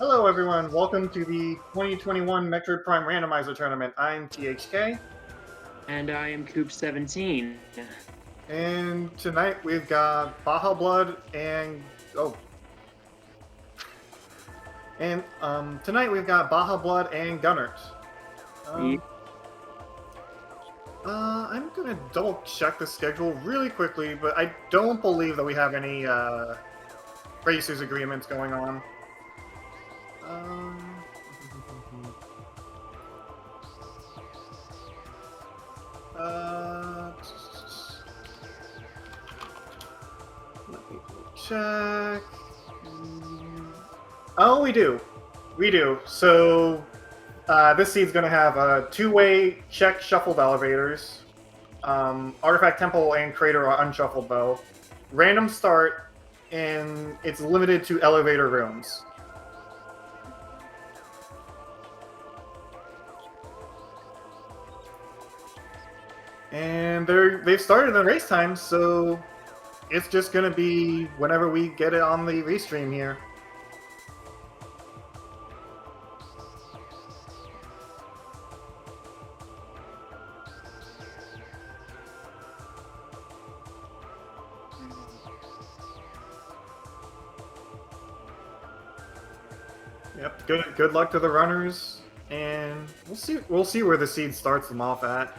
Hello, everyone. Welcome to the 2021 Metroid Prime Randomizer Tournament. I'm THK, And I am Coop 17. and tonight we've got BajaBlood tonight we've got BajaBlood and gunert. Ye- Um, I'm gonna double check the schedule really quickly, but I don't believe that we have any racers agreements going on. Um, uh, Let me check. Oh, we do. We do. So, this seed's going to have two-way check shuffled elevators. Artifact Temple and Crater are unshuffled, though. Random start, and it's limited to elevator rooms. And they've started the race time, so it's just going to be whenever we get it on the restream here. Yep. Good luck to the runners, and we'll see where the seed starts them off at.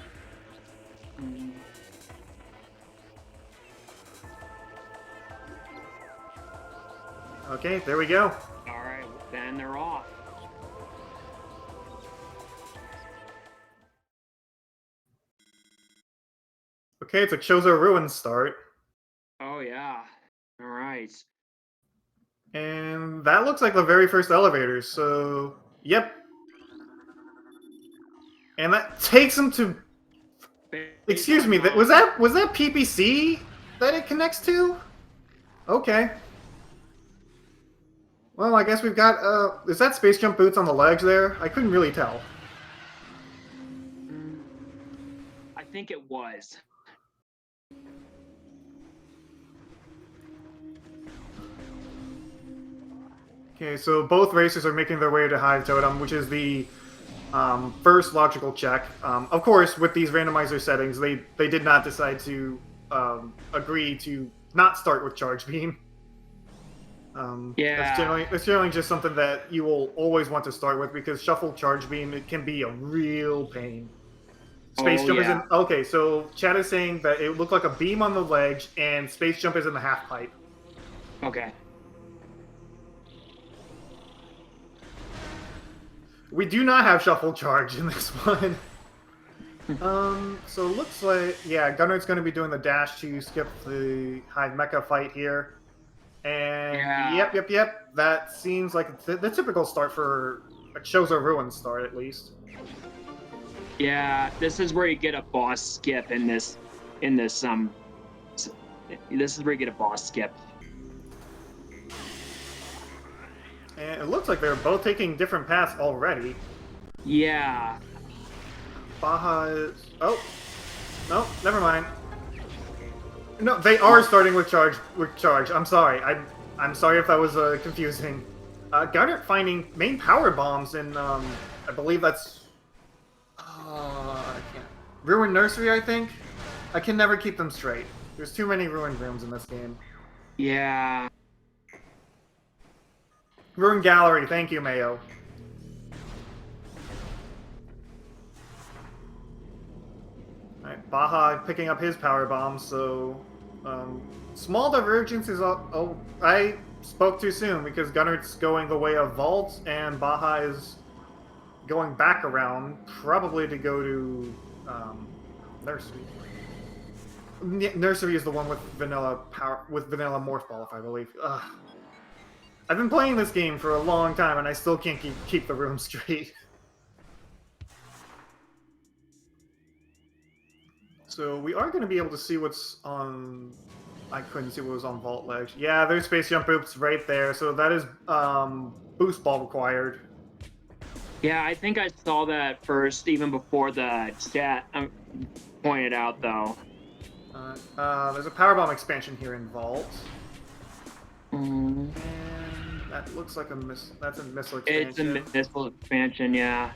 Okay, there we go. Alright, then they're off. Okay, it's a Chozo Ruin start. Oh, yeah. Alright. And that looks like the very first elevator, so yep. And that takes them to... Excuse me, was that PPC that it connects to? Okay. Well, I guess we've got, is that Space Jump boots on the legs there? I couldn't really tell. I think it was. Okay, so both racers are making their way to Hive Totem, which is the first logical check. Of course, with these randomizer settings, they did not decide to agree to not start with Charge Beam. Yeah. That's generally just something that you will always want to start with because Shuffle Charge Beam, it can be a real pain. Space Jump is in... Okay, so Chad is saying that it looked like a beam on the ledge, and Space Jump is in the half pipe. Okay. We do not have Shuffle Charge in this one. So it looks like... Yeah, Gunner's going to be doing the dash to skip the Hive Mecha fight here. And yep. That seems like the typical start for a Chozo Ruin start, at least. Yeah, this is where you get a boss skip in this, this is where you get a boss skip. And it looks like they're both taking different paths already. Yeah. Baja is... Oh. No, never mind. No, they are starting with charge. I'm sorry. I'm sorry if that was confusing. Gunert finding main power bombs in I believe that's I can't. Ruined Nursery, I think. I can never keep them straight. There's too many ruined rooms in this game. Yeah. Ruined Gallery, thank you, Mayo. Alright, Baja picking up his power bomb, so small divergence is... Oh, I spoke too soon, because Gunnert's going the way of Vault, and Baja is going back around, probably to go to Nursery. Nursery is the one with vanilla Morph Ball, if I believe. Ugh. I've been playing this game for a long time, and I still can't keep the room straight. So we are going to be able to see what's on... I couldn't see what was on Vault Ledge. Yeah, there's Space Jump Oops right there. So that is Boost Ball required. Yeah, I think I saw that first, even before the chat pointed out, though. There's a Power Bomb expansion here in Vault. And That looks like a that's a missile It's a expansion. missile expansion, yeah.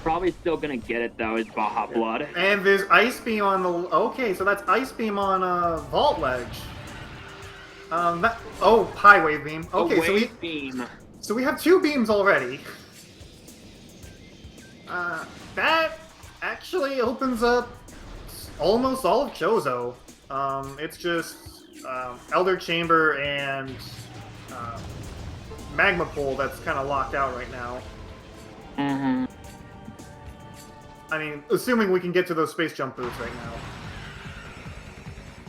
Probably still gonna get it though. Is BajaBlood. And there's Ice Beam on the... Okay, so that's Ice Beam on Vault Ledge. Oh, High Wave Beam. Okay, A wave beam. So we have 2 beams already. That actually opens up almost all of Chozo. It's just Elder Chamber and Magma Pool that's kind of locked out right now. Mm-hmm. I mean, assuming we can get to those space jump boots right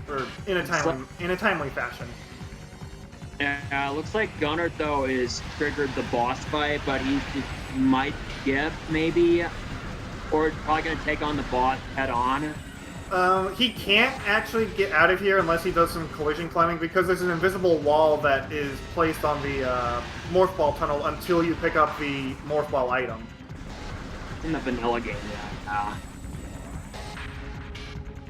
now, or in a timely fashion. Yeah, looks like Gunert though is triggered the boss fight, but he might skip maybe, or probably gonna take on the boss head on. He can't actually get out of here unless he does some collision climbing, because there's an invisible wall that is placed on the Morph Ball tunnel until you pick up the Morph Ball item. In the vanilla game, yeah.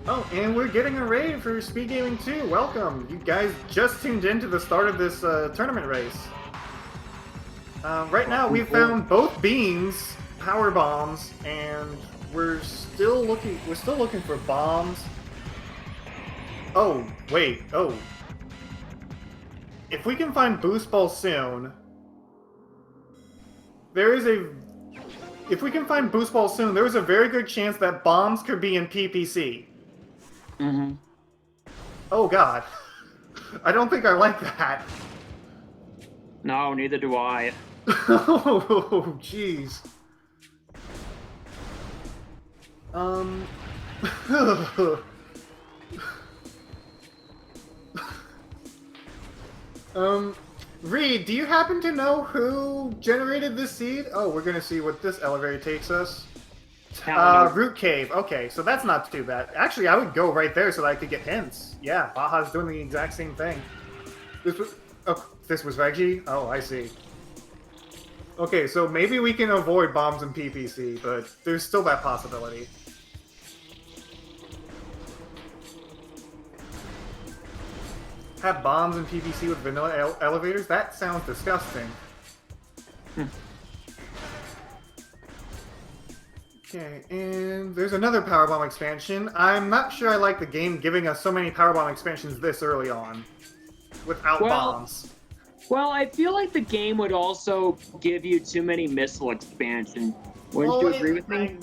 Oh, and we're getting a raid for SpeedGaming 2. Welcome! You guys just tuned in to the start of this tournament race. Right now, we've found both beams, power bombs, and we're still looking for bombs. Oh, wait. Oh. If we can find boost ball soon, if we can find boost ball soon, there is a very good chance that bombs could be in PPC. Mm-hmm. Oh god. I don't think I like that. No, neither do I. Oh, jeez. Reed, do you happen to know who generated this seed? Oh, we're gonna see what this elevator takes us. Root Cave. Okay, so that's not too bad. Actually, I would go right there so that I could get hints. Yeah, Baja's doing the exact same thing. This was Reggie? Oh, I see. Okay, so maybe we can avoid bombs in PPC, but there's still that possibility. Have bombs in PPC with vanilla elevators? That sounds disgusting. Okay, and there's another Powerbomb expansion. I'm not sure I like the game giving us so many Powerbomb expansions this early on. Without bombs. Well, I feel like the game would also give you too many missile expansions. Wouldn't you agree with me?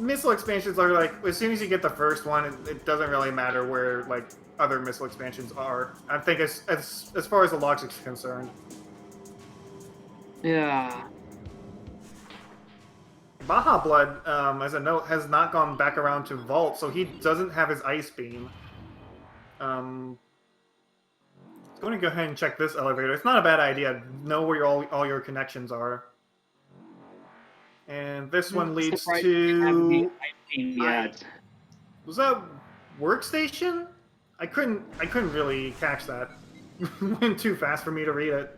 Missile expansions are like, as soon as you get the first one, it doesn't really matter where, like, other missile expansions are. I think as far as the logic's concerned. Yeah. BajaBlood, as a note, has not gone back around to Vault, so he doesn't have his Ice Beam. I'm going to go ahead and check this elevator. It's not a bad idea. Know where all your connections are. And this one leads to... Was that Workstation? I couldn't really catch that. It went too fast for me to read it.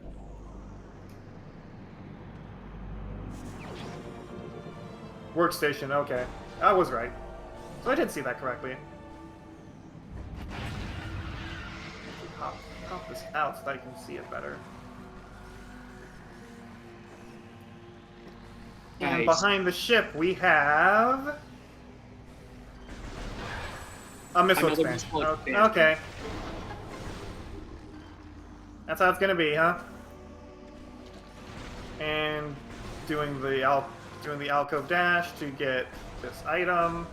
Workstation, okay. I was right. So I did see that correctly. Pop this out so that I can see it better. And behind the ship we have... a missile expansion. Okay. That's how it's gonna be, huh? And doing the alcove dash to get this item.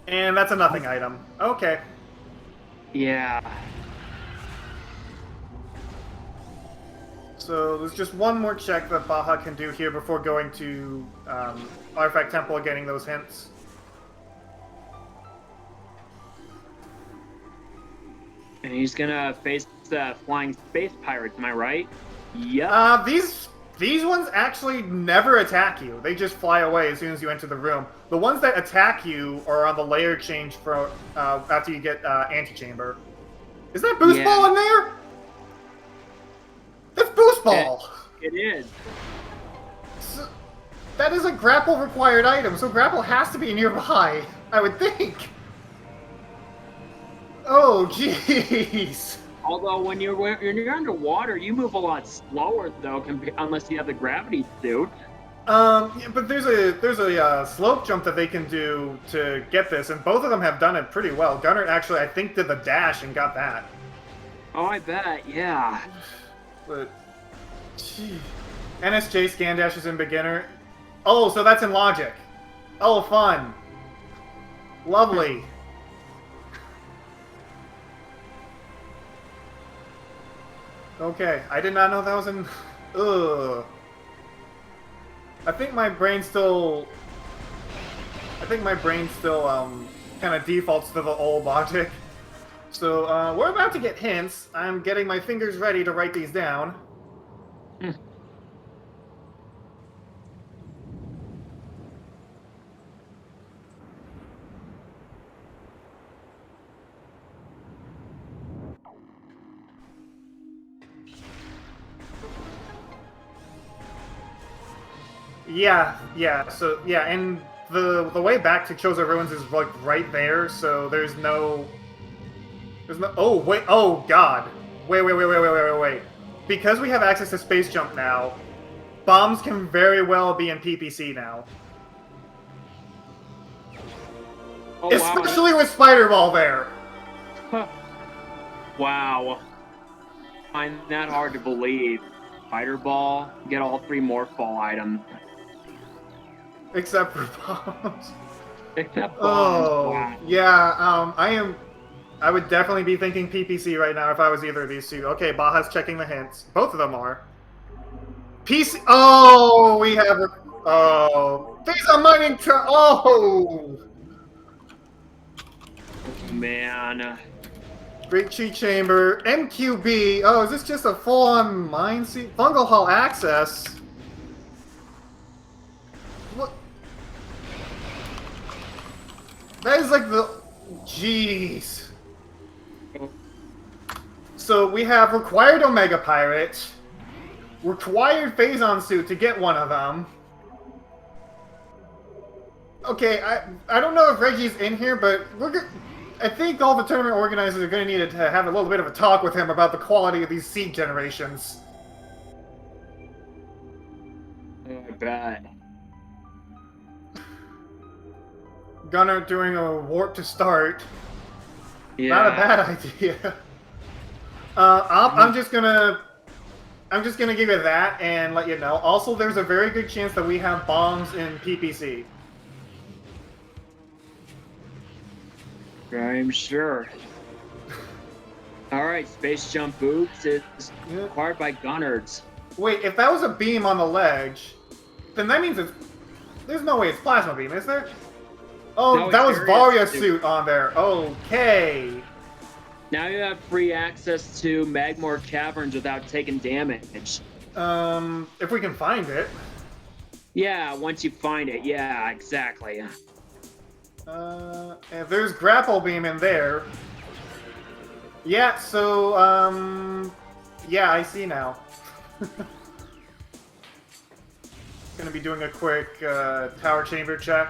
And that's a nothing item. Okay. Yeah. So there's just one more check that Baja can do here before going to Artifact Temple and getting those hints. And he's gonna face the flying space pirates, am I right? Yep. These ones actually never attack you. They just fly away as soon as you enter the room. The ones that attack you are on the layer change for after you get Antechamber. Is that Boost Ball in there? That's Boost Ball! It is. So, that is a grapple required item, so grapple has to be nearby, I would think. Oh, jeez. Although when you're underwater, you move a lot slower though, unless you have the gravity suit. Yeah, but there's a slope jump that they can do to get this, and both of them have done it pretty well. Gunner actually, I think, did the dash and got that. Oh, I bet, yeah. But, gee. NSJ scan dash is in beginner. Oh, so that's in logic. Oh, fun. Lovely. Okay, I did not know that was in... Ugh. I think my brain still... kind of defaults to the old logic. So, we're about to get hints. I'm getting my fingers ready to write these down. Yeah, so, yeah, and the way back to Chozo Ruins is, like, right there, so there's no... Oh, wait, oh, God. Wait. Because we have access to Space Jump now, bombs can very well be in PPC now. Oh, Especially with Spider Ball there! Wow. I find that hard to believe. Spider Ball, get all 3 Morphball items. Except for bombs. Except bombs. Oh, wow. yeah, I would definitely be thinking PPC right now if I was either of these two. Okay, Baja's checking the hints. Both of them are. PC... Oh, we have... Oh. These are mining... Oh! Man. Great Chi Chamber. MQB. Oh, is this just a full-on mine seat? Fungal Hall access. What? That is like the... Jeez. So we have required Omega Pirate, required Phazon suit to get one of them. Okay, I don't know if Reggie's in here, but I think all the tournament organizers are going to need to have a little bit of a talk with him about the quality of these seed generations. I bet. Gunner doing a warp to start. Yeah. Not a bad idea. I'm just gonna give you that and let you know. Also, there's a very good chance that we have bombs in PPC. I'm sure. Alright, Space Jump Boots is acquired by Gunners. Wait, if that was a beam on the ledge, then that means there's no way it's Plasma Beam, is there? Oh, no, that was Varia's suit on there. Okay. Now you have free access to Magmore Caverns without taking damage. If we can find it. Yeah, once you find it, yeah, exactly. And there's Grapple Beam in there. Yeah, so, yeah, I see now. Gonna be doing a quick, Tower Chamber check.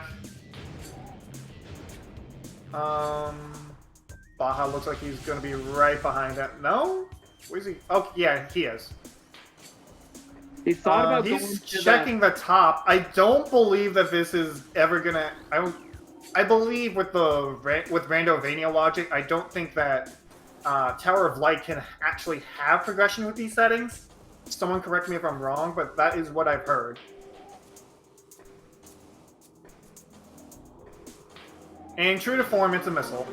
Baja looks like he's going to be right behind that. No? Where's he? Oh, yeah, he is. He thought about he's checking the top. I don't believe that this is ever going to... I believe with Randovania logic, I don't think that Tower of Light can actually have progression with these settings. Someone correct me if I'm wrong, but that is what I've heard. And true to form, it's a missile.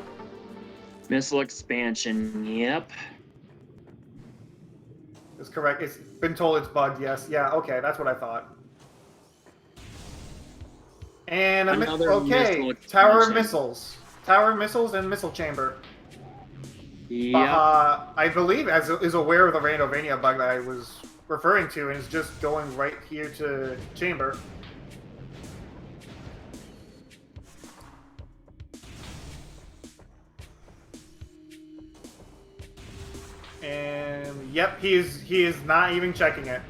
Missile expansion, yep. That's correct. It's been told it's bugged, yes. Yeah, okay, that's what I thought. And okay, Tower of Missiles. Tower of Missiles and Missile Chamber. Yep. I believe is aware of the Randovania bug that I was referring to and is just going right here to Chamber. And yep, he is not even checking it.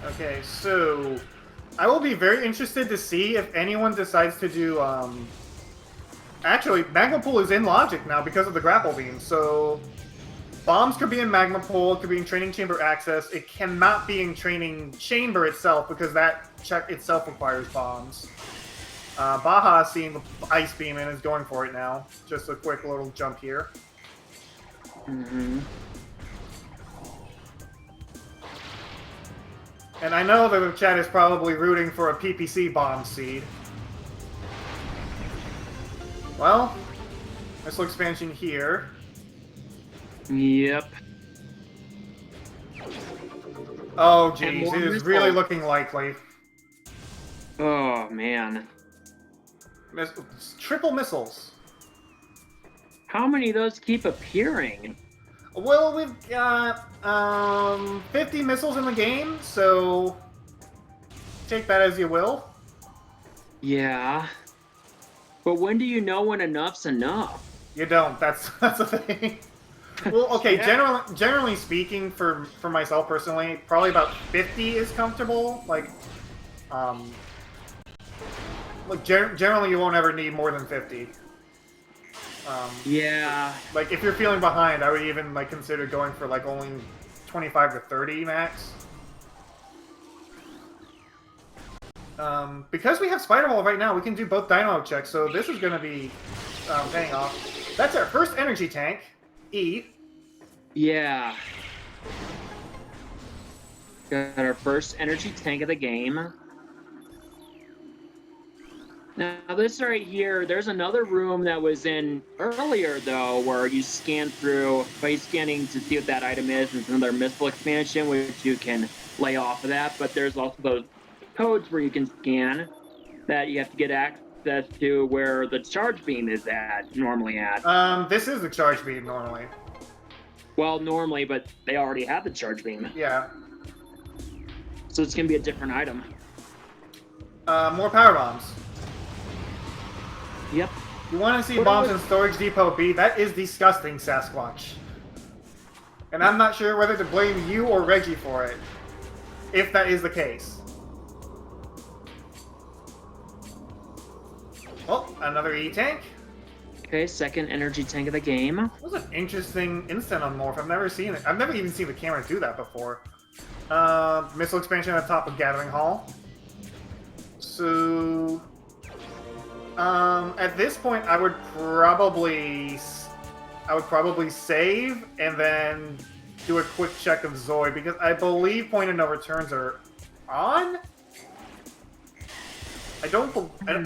Okay, so I will be very interested to see if anyone decides to do, Actually, Magma Pool is in Logic now because of the grapple beam, so... Bombs could be in Magma Pool, it could be in Training Chamber Access. It cannot be in Training Chamber itself because that check itself requires bombs. Baja is seeing the Ice Beam and is going for it now. Just a quick little jump here. Mm-hmm. And I know that the chat is probably rooting for a PPC bomb seed. Well, missile expansion here. Yep. Oh, jeez, it is really looking likely. Oh, man. Triple missiles. How many of those keep appearing? Well, we've got 50 missiles in the game, so take that as you will. Yeah. But when do you know when enough's enough? You don't. That's the thing. Well, okay. Yeah. Generally speaking, for myself personally, probably about 50 is comfortable. Like generally, you won't ever need more than 50. Yeah. Like if you're feeling behind, I would even like consider going for like only 25 to 30 max. Because we have Spider-Ball right now, we can do both dynamo checks, so this is going to be paying off. That's our first energy tank, E. Yeah. Got our first energy tank of the game. Now, this right here, there's another room that was in earlier, though, where you scan through, by scanning to see what that item is. It's another missile expansion, which you can lay off of that, but there's also those codes where you can scan that you have to get access to where the charge beam is normally at. This is the charge beam normally. Well, normally, but they already have the charge beam. Yeah. So it's going to be a different item. More power bombs. Yep. You want to see bombs in Storage Depot B? That is disgusting, Sasquatch. And I'm not sure whether to blame you or Reggie for it, if that is the case. Oh, another E-Tank. Okay, second energy tank of the game. That was an interesting instant on Morph. I've never seen it. I've never even seen the camera do that before. Missile expansion at the top of Gathering Hall. So... at this point, I would probably save and then do a quick check of Zoid, because I believe point of no returns are on? I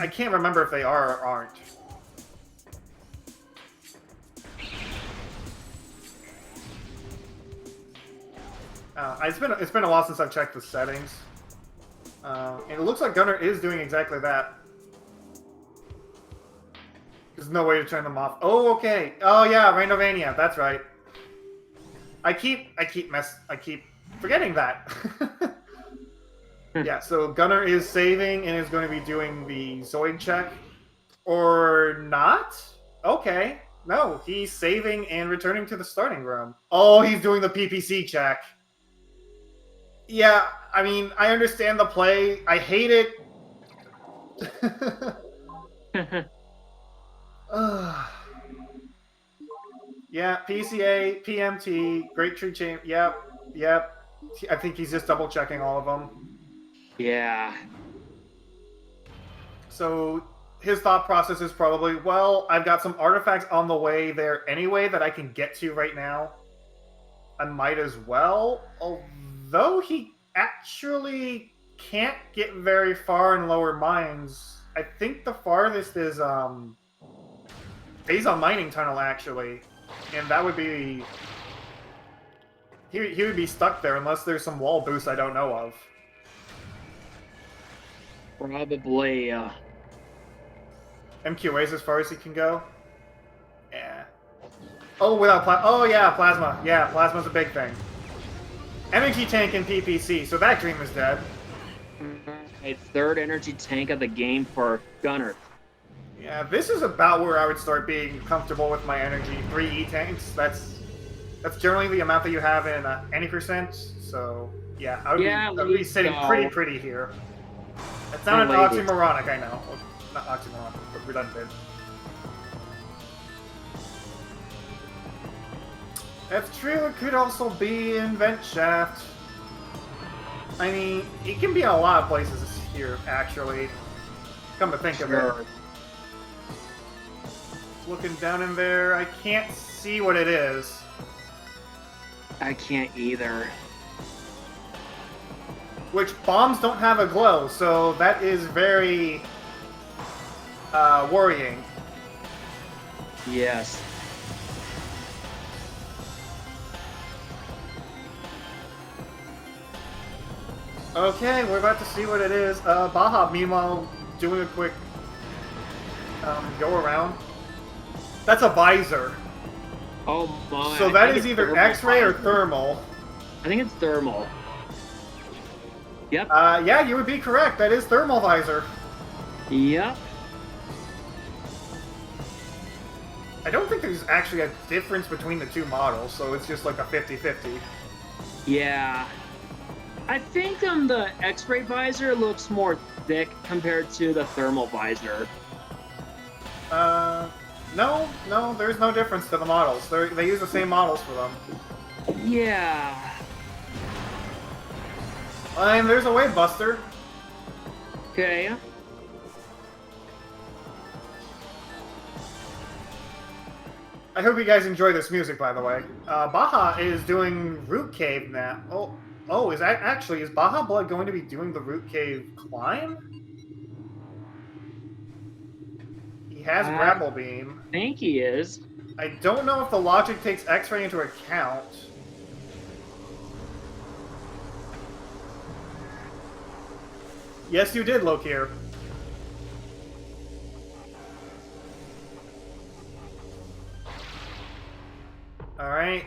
can't remember if they are or aren't. It's been a while since I've checked the settings. And it looks like Gunner is doing exactly that. There's no way to turn them off. Oh, okay. Oh yeah, Randomania. That's right. I keep forgetting that. Yeah, so Gunner is saving and is going to be doing the Zoid check. Or not? Okay. No, he's saving and returning to the starting room. Oh, he's doing the PPC check. Yeah, I mean, I understand the play. I hate it. Yeah, PCA, PMT, Great Tree Chain. Yep. I think he's just double checking all of them. Yeah. So his thought process is probably, well, I've got some artifacts on the way there anyway that I can get to right now. I might as well. Although he actually can't get very far in lower mines. I think the farthest is Phazon Mining Tunnel, actually. And that would be... He would be stuck there unless there's some wall boost I don't know of. Probably, MQA is as far as he can go? Yeah. Oh, without plasma. Oh, yeah, plasma. Yeah, plasma's a big thing. Energy tank and PPC, so that dream is dead. A third energy tank of the game for Gunner. Yeah, this is about where I would start being comfortable with my energy. 3 E-tanks, that's generally the amount that you have in any percent, so yeah, I would be sitting pretty here. It sounded My lady. oxymoronic, I know. Well, not oxymoronic, but redundant. That's true, it could also be in Vent Shaft. I mean, it can be in a lot of places here, actually. Come to think of it. Looking down in there, I can't see what it is. I can't either. Which bombs don't have a glow, so that is very worrying. Yes. Okay, we're about to see what it is. Baja, meanwhile, doing a quick go around. That's a visor. Oh my. So that is either X-ray or thermal. I think it's thermal. Yep. Yeah, you would be correct. That is thermal visor. Yep. I don't think there's actually a difference between the two models, so it's just like a 50-50. Yeah. I think the X-ray visor looks more thick compared to the thermal visor. No, there's no difference to the models. They use the same models for them. Yeah. And there's a wave buster. Okay. I hope you guys enjoy this music, by the way. Baja is doing Root Cave now. Is BajaBlood going to be doing the Root Cave climb? He has Grapple Beam. I think he is. I don't know if the logic takes X-ray into account. Yes, you did, Lokir. Alright,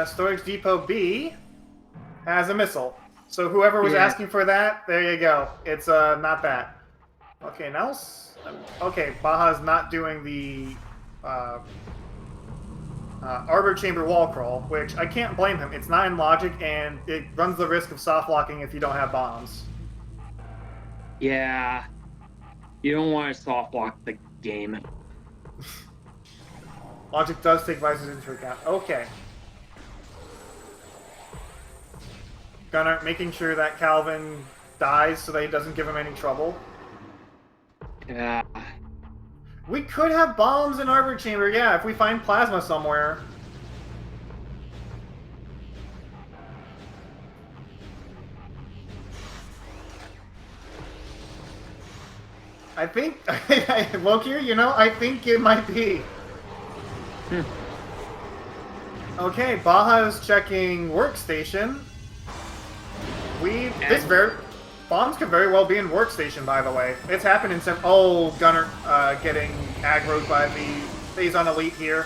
Storage Depot B has a missile. So whoever was asking for that, there you go. It's not that. Okay, now... Okay, Baja's not doing the Arbor Chamber wall crawl, which I can't blame him. It's not in logic, and it runs the risk of soft locking if you don't have bombs. Yeah. You don't want to soft lock the game. Logic does take visors into account. Okay. Gunner making sure that Calvin dies so that he doesn't give him any trouble. Yeah. We could have bombs in Arbor Chamber, yeah, if we find plasma somewhere. I think, Lokir, you know, I think it might be. Okay, Baja is checking workstation. Bombs could very well be in workstation, by the way. It's happened in some... Oh, Gunner getting aggroed by the Phazon Elite here.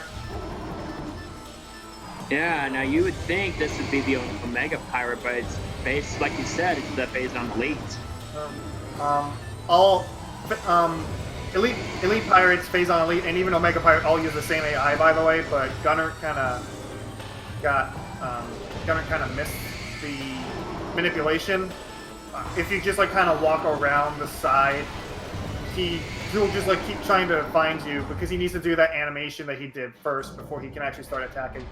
Yeah, now you would think this would be the Omega Pirate, but it's based, like you said, it's the Phazon Elite. Elite Pirates, Phazon Elite, and even Omega Pirate all use the same AI, by the way, but Gunner kind of missed the manipulation. If you just like kind of walk around the side, he'll just like keep trying to find you because he needs to do that animation that he did first before he can actually start attacking.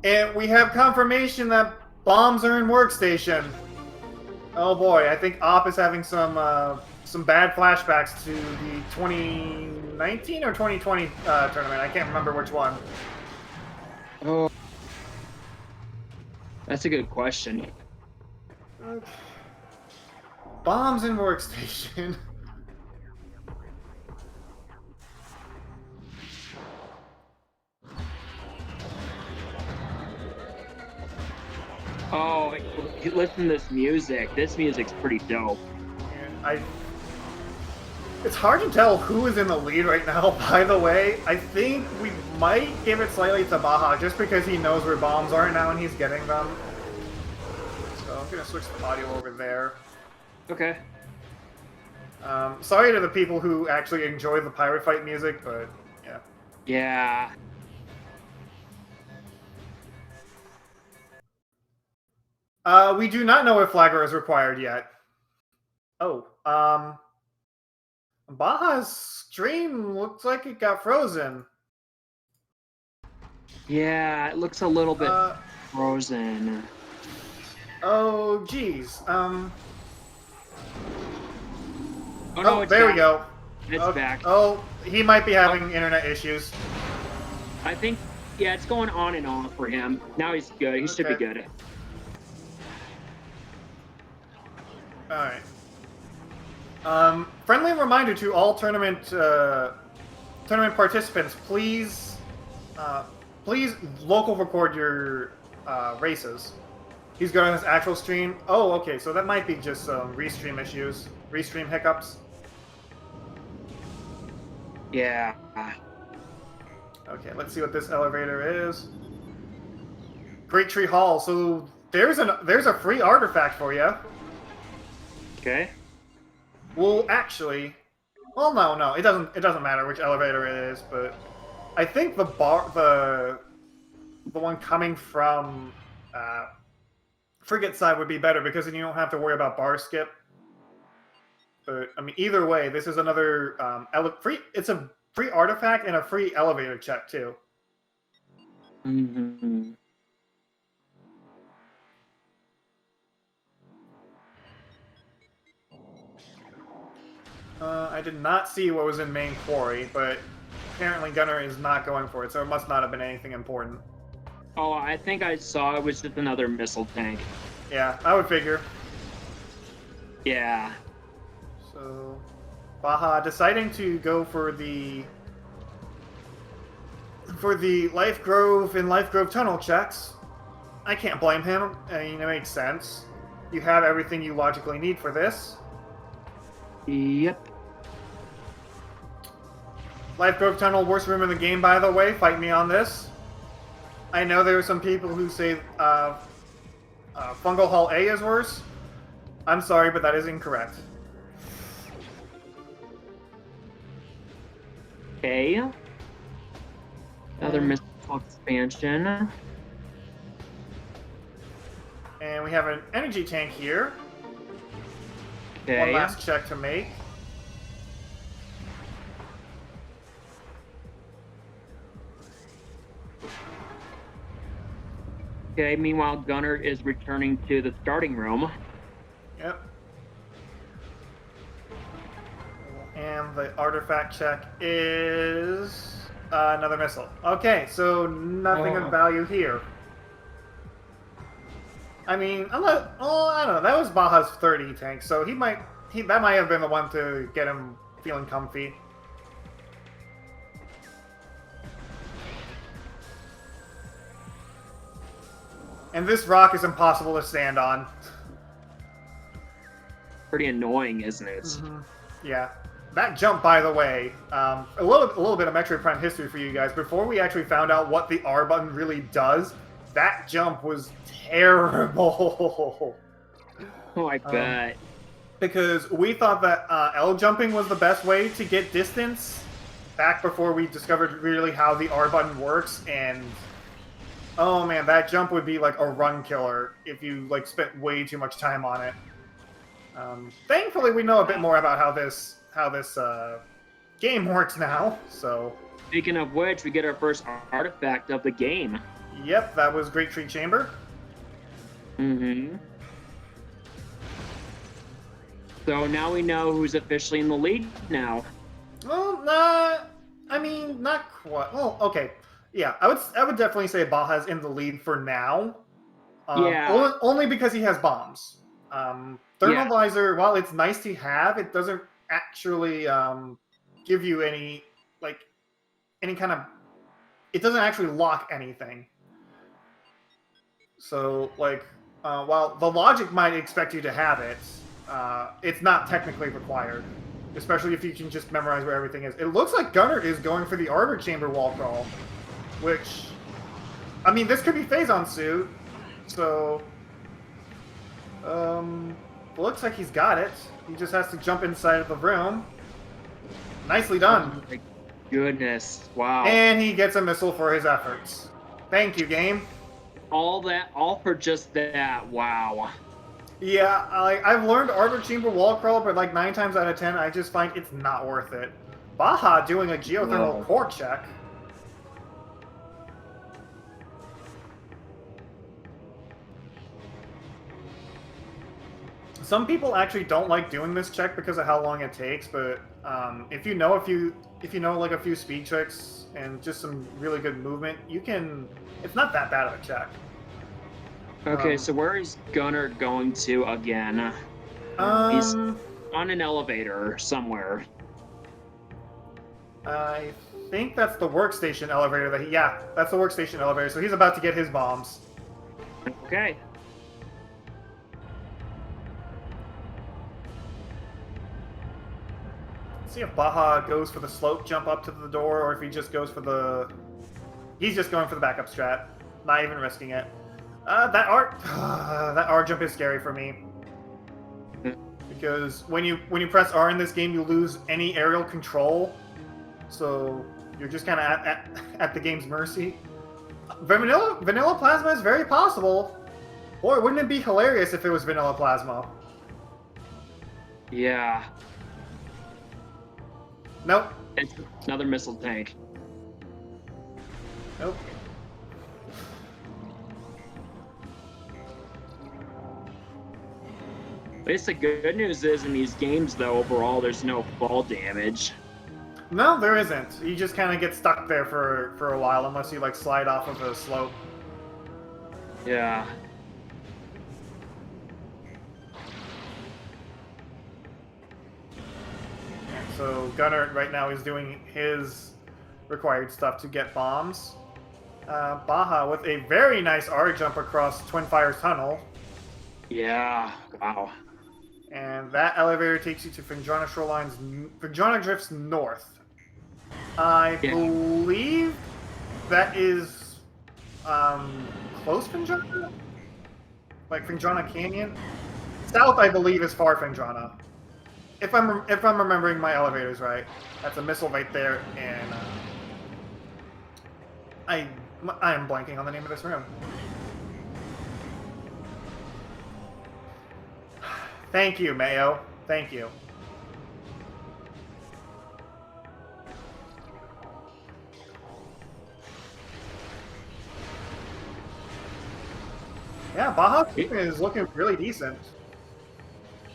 And we have confirmation that bombs are in workstation. Oh boy, I think Op is having some bad flashbacks to the 2019 or 2020 tournament. I can't remember which one. Oh, that's a good question. Bombs in workstation. Oh, listen to this music. This music's pretty dope. It's hard to tell who is in the lead right now, by the way. I think we might give it slightly to Baja, just because he knows where bombs are now and he's getting them. So I'm going to switch the audio over there. Okay. Sorry to the people who actually enjoy the pirate fight music, but yeah. Yeah. We do not know if Flagger is required yet. Oh, Baja's stream looks like it got frozen. Yeah, it looks a little bit frozen. Oh, geez. Oh, no, it's there back. we go. It's back. Oh, he might be having internet issues. I think, yeah, it's going on and off for him. Now he's good. He should be good. Alright. Friendly reminder to all tournament participants, please local record your races. He's going on his actual stream. Oh, okay, so that might be just some restream issues, restream hiccups. Yeah. Okay, let's see what this elevator is. Great Tree Hall. So there's a free artifact for you. Okay. Well, actually, well, no, it doesn't matter which elevator it is, but I think the one coming from Frigate side would be better because then you don't have to worry about bar skip. But I mean, either way, this is another it's a free artifact and a free elevator check too. Mm-hmm. I did not see what was in main quarry, but apparently Gunner is not going for it, so it must not have been anything important. Oh, I think I saw it was just another missile tank. Yeah, I would figure. Yeah. So, Baja deciding to go for the Life Grove and Life Grove tunnel checks. I can't blame him. I mean, it makes sense. You have everything you logically need for this. Yep. Life Grove Tunnel, worst room in the game, by the way. Fight me on this. I know there are some people who say Fungal Hall A is worse. I'm sorry, but that is incorrect. Okay. Another missile expansion. And we have an energy tank here. Okay. One last check to make. Okay, meanwhile, Gunner is returning to the starting room. Yep. And the artifact check is another missile. Okay, so nothing of value here. I mean, I don't know. That was Baja's 30 tank, so that might have been the one to get him feeling comfy. And this rock is impossible to stand on. Pretty annoying, isn't it? Mm-hmm. Yeah. That jump, by the way, a little bit of Metroid Prime history for you guys. Before we actually found out what the R button really does, that jump was terrible. Oh, I bet. Because we thought that L jumping was the best way to get distance back before we discovered really how the R button works, and oh man, that jump would be like a run killer if you like spent way too much time on it. Thankfully, we know a bit more about how this game works now. So, speaking of which, we get our first artifact of the game. Yep, that was Great Tree Chamber. Mm-hmm. So now we know who's officially in the lead now. Well, not quite. Well, okay. Yeah, I would definitely say Baja's in the lead for now. Yeah. Only because he has bombs. Thermalizer, while it's nice to have, it doesn't actually give you any kind of. It doesn't actually lock anything. So, while the logic might expect you to have it, it's not technically required. Especially if you can just memorize where everything is. It looks like Gunner is going for the Arbor Chamber wall crawl. Which, I mean, this could be Phazon suit. So, looks like he's got it. He just has to jump inside of the room. Nicely done. Oh my goodness. Wow. And he gets a missile for his efforts. Thank you, game. All for just that. Wow. Yeah, I've learned Arbor Chamber wall crawl, but like 9 times out of 10, I just find it's not worth it. Baja doing a geothermal Whoa. core check. Some people actually don't like doing this check because of how long it takes, but if you know like a few speed tricks and just some really good movement, you can. It's not that bad of a check. Okay, so where is Gunner going to again? He's Um, on an elevator somewhere. I think that's the workstation elevator. Yeah, that's the workstation elevator. So he's about to get his bombs. Okay. See if Baja goes for the slope jump up to the door, or if he just goes for the. He's just going for the backup strat, not even risking it. That R jump is scary for me because when you press R in this game, you lose any aerial control, so you're just kind of at the game's mercy. Vanilla Plasma is very possible. Boy, wouldn't it be hilarious if it was Vanilla Plasma? Yeah. Nope. It's another missile tank. Nope. At least the good news is in these games, though, overall, there's no fall damage. No, there isn't. You just kind of get stuck there for a while unless you like slide off of a slope. Yeah. So Gunner right now is doing his required stuff to get bombs. Baja with a very nice R jump across Twin Fires Tunnel. Yeah. Wow. And that elevator takes you to Findrana Drift's north. I believe that is close Findrana? Like Findrana Canyon? South, I believe, is far Findrana. If I'm remembering my elevators right. That's a missile right there, and I am blanking on the name of this room. Thank you, Mayo. Thank you. Yeah, Baja is looking really decent.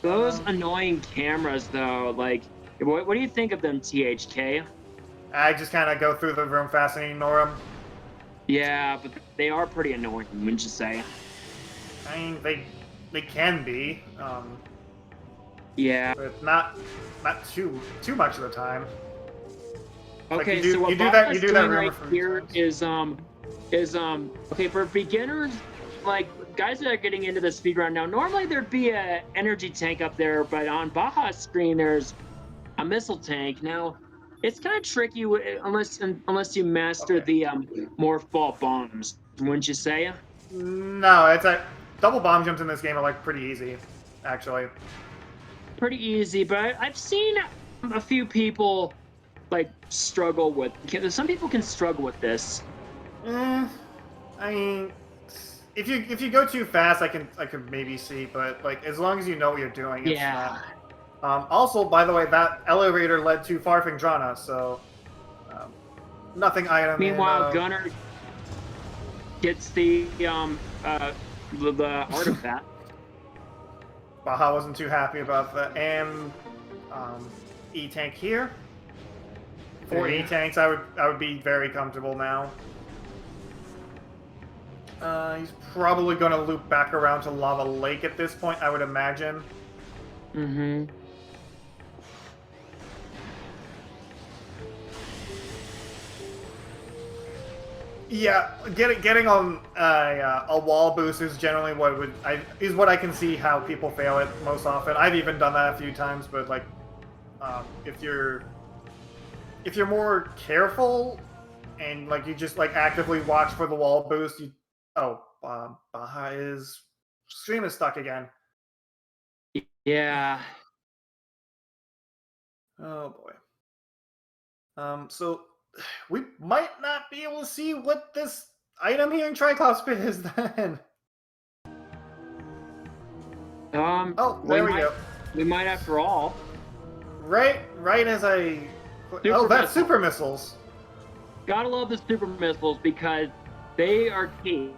Those annoying cameras, though, like, what do you think of them, THK? I just kind of go through the room fast and ignore them. Yeah, but they are pretty annoying, wouldn't you say? I mean, they can be. Yeah. But not too much of the time. Okay, like you so what do that doing room right here is okay for beginners, like guys that are getting into the speed run now. Normally there'd be a energy tank up there, but on Baja's screen there's a missile tank. Now it's kind of tricky unless you master the morph ball bombs, wouldn't you say? No, it's a double bomb jumps in this game are like pretty easy, actually. Pretty easy, but I've seen a few people like struggle with. Some people can struggle with this. I mean, if you go too fast, I could maybe see, but like as long as you know what you're doing, it's fine. Also, by the way, that elevator led to far Findrana, so nothing item. Meanwhile, Gunner gets the artifact. Baja wasn't too happy about that, and E-tank here. For E-tanks, I would be very comfortable now. He's probably going to loop back around to Lava Lake at this point, I would imagine. Mm-hmm. Yeah, getting on a wall boost is generally what I can see how people fail it most often. I've even done that a few times, but like, if you're more careful and like you just like actively watch for the wall boost, Baja is stream is stuck again. Yeah. Oh boy. So we might not be able to see what this item here in Triclops Pit is then. Oh, there we go. We might after all. Right as I... Super that's missiles. super missiles. Gotta love the super missiles because they are key.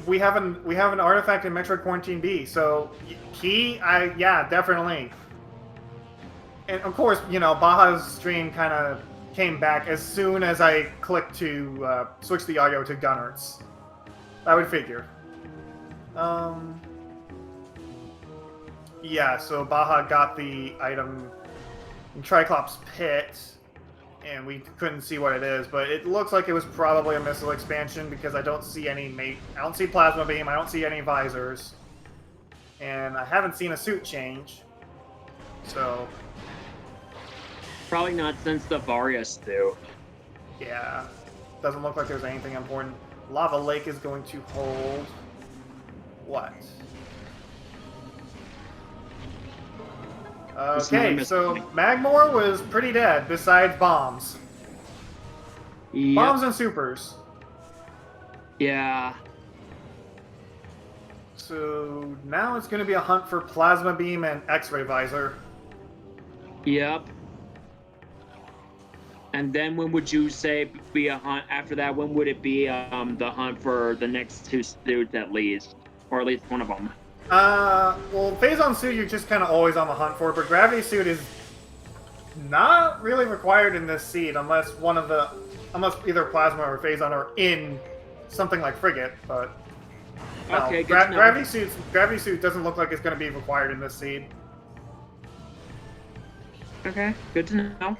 We have an artifact in Metroid Quarantine B, so key, yeah, definitely. And of course, you know, Baja's stream kind of came back as soon as I clicked to switch the audio to Gunert's. I would figure. Yeah, so Baja got the item in Triclops Pit, and we couldn't see what it is, but it looks like it was probably a missile expansion because I don't see any I don't see plasma beam, I don't see any visors, and I haven't seen a suit change. So Probably not since the Varius suit. yeah, doesn't look like there's anything important. Lava Lake is going to hold what? Okay, so Magmore was pretty dead, besides bombs. Yep. Bombs and supers. Yeah. So now it's going to be a hunt for Plasma Beam and X-Ray Visor. Yep. And then when would you say be a hunt after that? When would it be the hunt for the next two suits at least? Or at least one of them? Well, Phazon Suit you're just kind of always on the hunt for, but Gravity Suit is not really required in this seed unless unless either Plasma or Phazon are in something like Frigate, but no. Okay, good to know. Gravity Suit doesn't look like it's going to be required in this seed. Okay, good to know.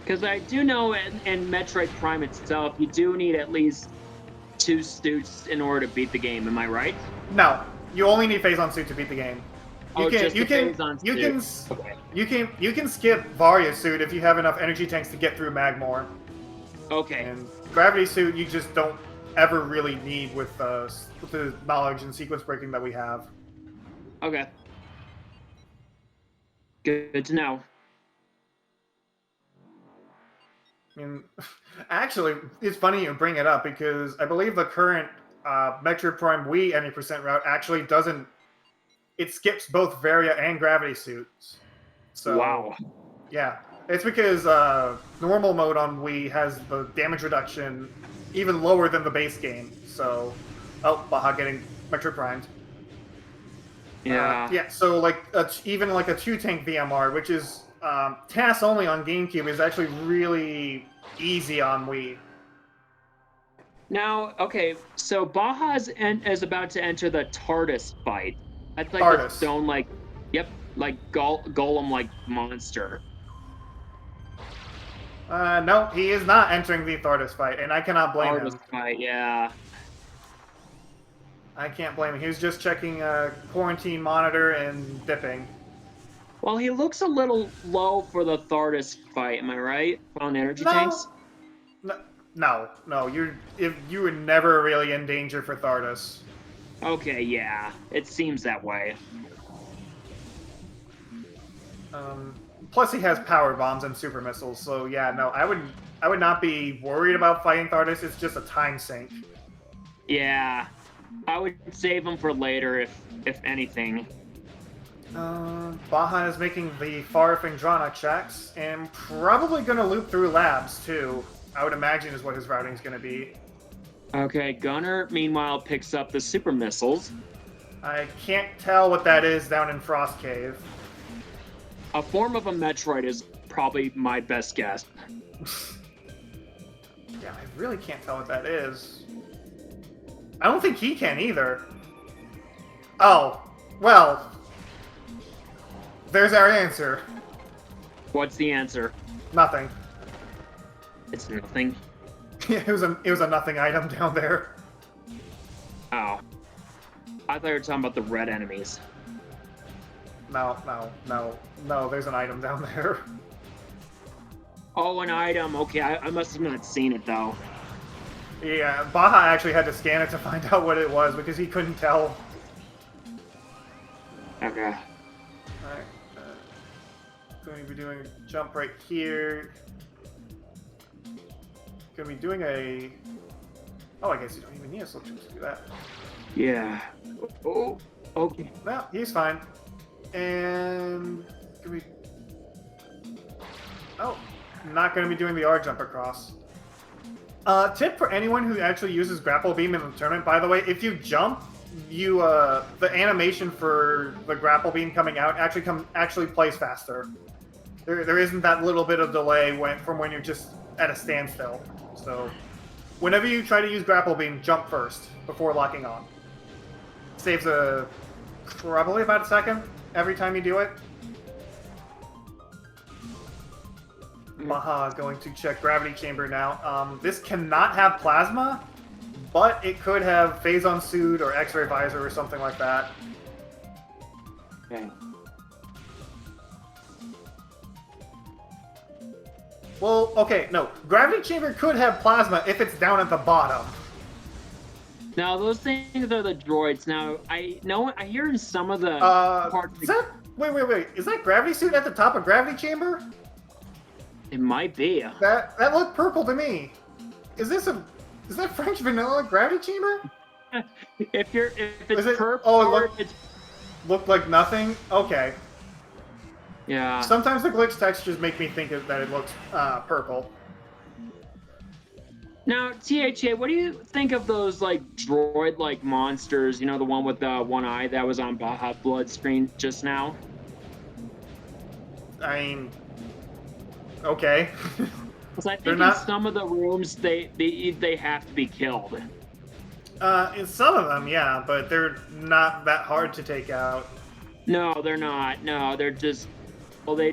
Because I do know in Metroid Prime itself, you do need at least 2 suits in order to beat the game. Am I right? No, you only need Phazon Suit to beat the game. You can skip Varia Suit if you have enough energy tanks to get through Magmore. Okay. And Gravity Suit you just don't ever really need with the knowledge and sequence breaking that we have. Okay. Good to know. I mean, actually, it's funny you bring it up because I believe the current Metroid Prime Wii any percent route actually doesn't. It skips both Varia and Gravity Suits. So, wow. Yeah, it's because normal mode on Wii has the damage reduction even lower than the base game. So, Baja getting Metroid Primed. Yeah. Yeah. So like even like a 2-tank VMR, which is TAS only on GameCube, is actually really easy on Wii. Now, okay, so Baja is about to enter the TARDIS fight. That's like TARDIS. the stone, like golem-like monster. No, he is not entering the TARDIS fight, and I cannot blame him. TARDIS fight, yeah. I can't blame him. He was just checking a quarantine monitor and dipping. Well, he looks a little low for the TARDIS fight, am I right? On energy tanks? No. You were never really in danger for TARDIS. Okay, yeah. It seems that way. Plus he has power bombs and super missiles, so yeah, no, I would not be worried about fighting TARDIS. It's just a time sink. Yeah. I would save him for later, if anything. Baja is making the Far Fendrana checks, and probably going to loop through labs, too. I would imagine is what his routing is going to be. Okay, Gunner, meanwhile, picks up the super missiles. I can't tell what that is down in Frost Cave. A form of a Metroid is probably my best guess. Yeah, I really can't tell what that is. I don't think he can either. Oh, well. There's our answer. What's the answer? Nothing. It's nothing. it was a nothing item down there. Oh. I thought you were talking about the red enemies. No, there's an item down there. Oh, an item. Okay, I must have not seen it, though. Yeah, Baja actually had to scan it to find out what it was because he couldn't tell. Okay. Alright. Going to be doing a jump right here. Going to be doing a Oh, I guess you don't even need a slip to do that. Yeah. Oh, okay. Well, he's fine. And can we? Oh, not going to be doing the R jump across. Tip for anyone who actually uses grapple beam in the tournament, by the way, if you jump, you the animation for the grapple beam coming out actually plays faster. There isn't that little bit of delay from when you're just at a standstill. So, whenever you try to use grapple beam, jump first before locking on. Saves probably about a second every time you do it. Baja going to check gravity chamber now. This cannot have plasma, but it could have phazon suit or X-ray visor or something like that. Okay. Well, okay, no. Gravity chamber could have plasma if it's down at the bottom. Now those things are the droids. Now I hear in some of the parts. Wait. Is that gravity suit at the top of gravity chamber? It might be. That looked purple to me. Is that French vanilla gravity chamber? if it's purple, oh, it looked like nothing. Okay. Yeah. Sometimes the glitch textures make me think that it looks purple. Now, THA, what do you think of those like droid-like monsters? You know, the one with the one eye that was on BajaBlood screen just now. I mean, okay. Because I think in some of the rooms they have to be killed. In some of them, yeah, but they're not that hard to take out. No, they're not. No, they're just. Well, they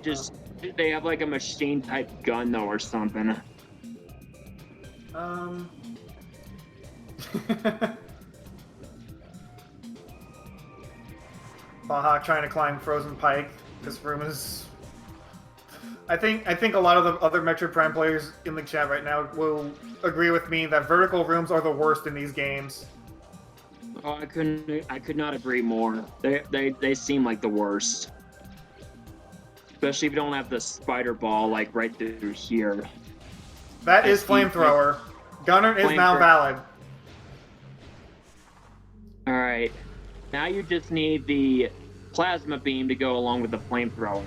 have like a machine type gun though or something. Baja trying to climb Frozen Pike. This room is. I think a lot of the other Metroid Prime players in the chat right now will agree with me that vertical rooms are the worst in these games. Oh, I could not agree more. They seem like the worst. Especially if you don't have the spider ball like right through here. That is flamethrower. Gunner is now valid. Alright. Now you just need the plasma beam to go along with the flamethrower.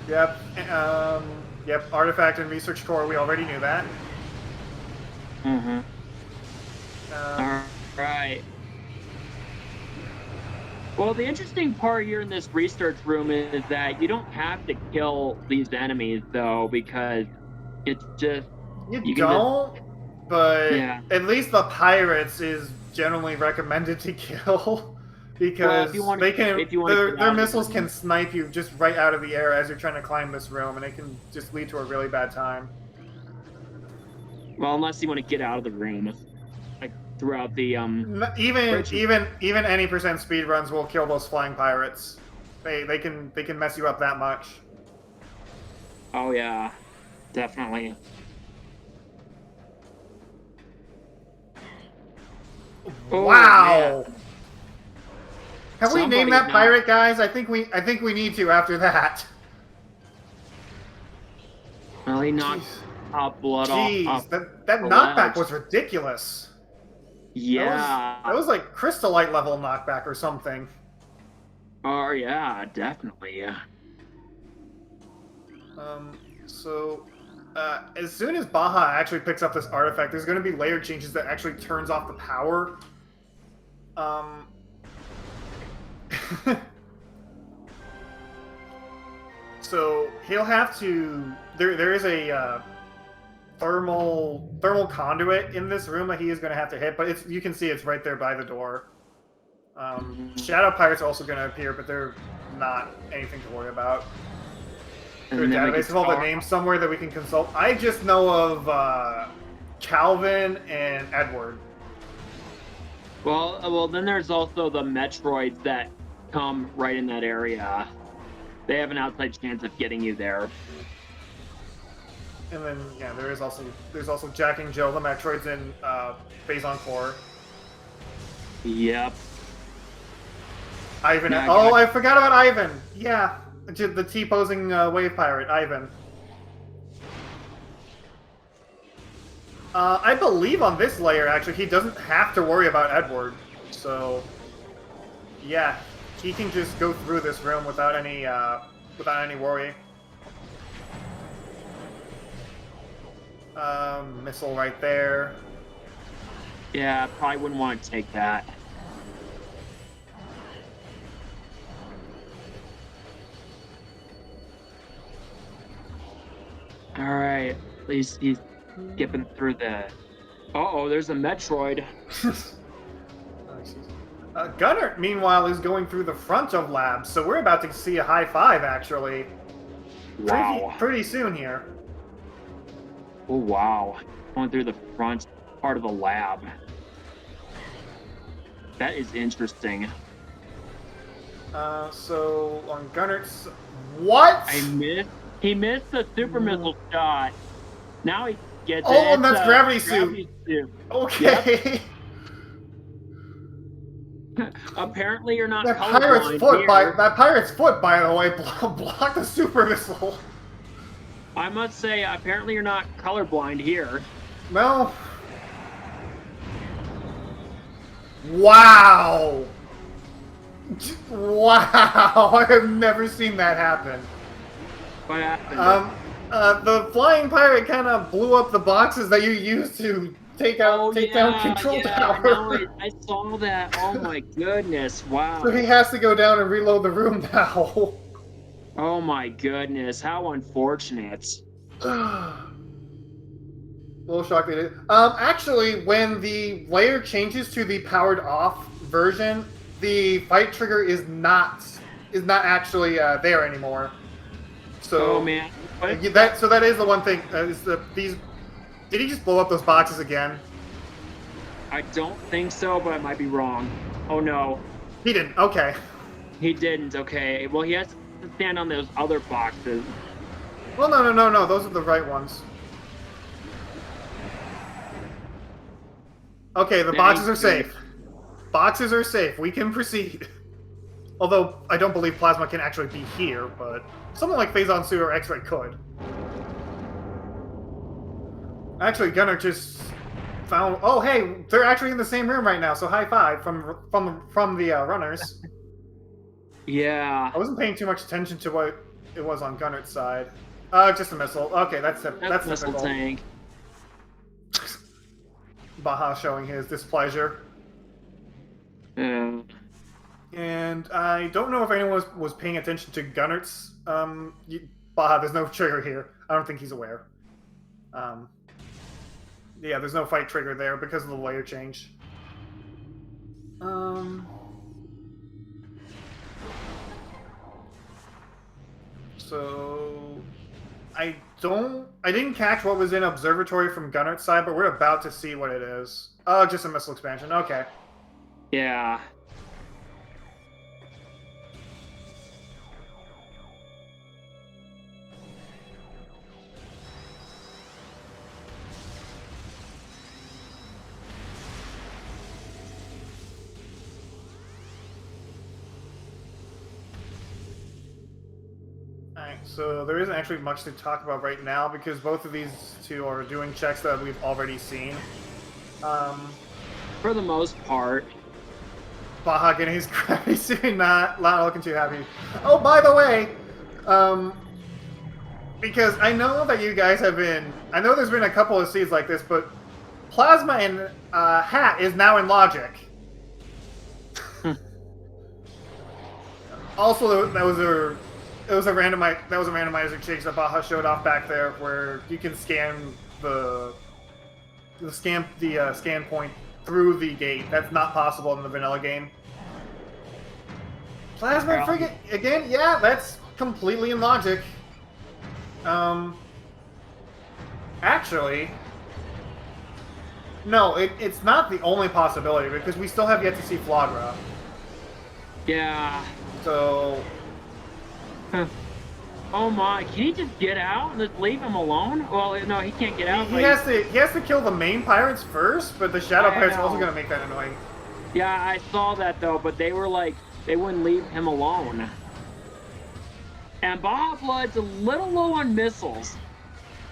Yep. Yep. Artifact and research core. We already knew that. Mm-hmm. Alright. Well, the interesting part here in this research room is that you don't have to kill these enemies, though, because it's just... You don't, but yeah. At least the pirates is generally recommended to kill, because their missiles can snipe you just right out of the air as you're trying to climb this room, and it can just lead to a really bad time. Well, unless you want to get out of the room. Like, throughout the, Even any percent speed runs will kill those flying pirates. They can mess you up that much. Oh yeah, definitely. Wow! Oh, have we named that pirate, guys? I think we need to after that. Well, he knocked blood off. That knockback was ridiculous. Yeah. That was like crystallite level knockback or something. Oh yeah, definitely. Yeah. So, as soon as Baja actually picks up this artifact, there's going to be layer changes that actually turns off the power. So he'll have to. There is a thermal conduit in this room that he is going to have to hit, but you can see it's right there by the door. Shadow pirates are also going to appear, but they're not anything to worry about. There's a database of all the names somewhere that we can consult. I just know of Calvin and Edward. Well, then there's also the Metroids that come right in that area. They have an outside chance of getting you there. And then yeah, there's also Jack and Jill, the Metroids in Phazon Core. Yep. Ivan. Yeah, I forgot about Ivan. Yeah. The T-posing wave pirate, Ivan. I believe on this layer, actually, he doesn't have to worry about Edward. So, yeah, he can just go through this room without any worry. Missile right there. Yeah, probably wouldn't want to take that. All right, at least he's skipping through the... Uh-oh, there's a Metroid. Gunner, meanwhile, is going through the front of labs, so we're about to see a high five, actually. Wow. Pretty soon here. Oh, wow. Going through the front part of the lab. That is interesting. So, on Gunnert's... What? He missed the super missile shot. Now he gets it. Oh, and that's gravity suit. Okay. Yep. Apparently you're not that colorblind that pirate's foot, by the way, blocked the super missile. I must say, apparently you're not colorblind here. No. Wow. Wow. I have never seen that happen. What happened? The flying pirate kind of blew up the boxes that you used to take down control tower. I saw that. Oh my goodness! Wow. So he has to go down and reload the room now. Oh my goodness! How unfortunate. A little shocked they did. Actually, when the layer changes to the powered off version, the fight trigger is not actually there anymore. So, oh man. That is the one thing. Did he just blow up those boxes again? I don't think so, but I might be wrong. Oh no. He didn't. Okay. He didn't. Okay. Well, he has to stand on those other boxes. Well, no. Those are the right ones. Okay, the boxes are safe. Boxes are safe. We can proceed. Although, I don't believe Plasma can actually be here, but something like Phazon Suit or X-Ray could. Actually, Gunner just found... Oh, hey! They're actually in the same room right now, so high five from the runners. Yeah. I wasn't paying too much attention to what it was on Gunner's side. Just a missile. Okay, that's missile typical. tank. Baja showing his displeasure. Yeah. And I don't know if anyone was paying attention to Gunnert's. Baja, there's no trigger here. I don't think he's aware. Yeah, there's no fight trigger there because of the layer change. So I didn't catch what was in Observatory from Gunnert's side, but we're about to see what it is. Oh, just a missile expansion. Okay. Yeah. Alright, so there isn't actually much to talk about right now because both of these two are doing checks that we've already seen. For the most part. Baja getting his gravity suit, not looking too happy. Oh, by the way, because I know that you guys have been... I know there's been a couple of seeds like this, but Plasma and Hat is now in Logic. Also, that was a randomizer change that Baja showed off back there, where you can scan the scan point through the gate. That's not possible in the vanilla game. Plasma frigate again? Yeah, that's completely in Logic. Actually, no, it's not the only possibility because we still have yet to see Flagra. Yeah. So. Huh. Oh my! Can he just get out and just leave him alone? Well, no, he can't get out. He has to kill the main pirates first, but the shadow pirates are also gonna make that annoying. Yeah, I saw that though, but they were like, they wouldn't leave him alone. And BajaBlood's a little low on missiles.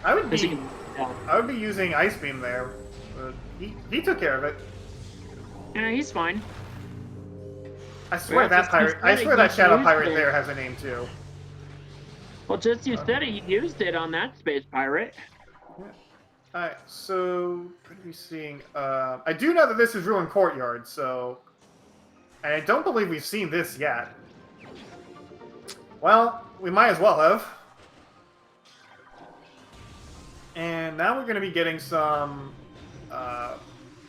I would be I would be using Ice Beam there. But he took care of it. Yeah, he's fine. I swear Well, that pirate. I swear that Shadow Pirate there has a name too. Well, just you said it, he used it on that space pirate. Yeah. Alright, so what are we seeing? I do know that this is Ruined Courtyard, so... And I don't believe we've seen this yet. Well, we might as well have. And now we're going to be getting some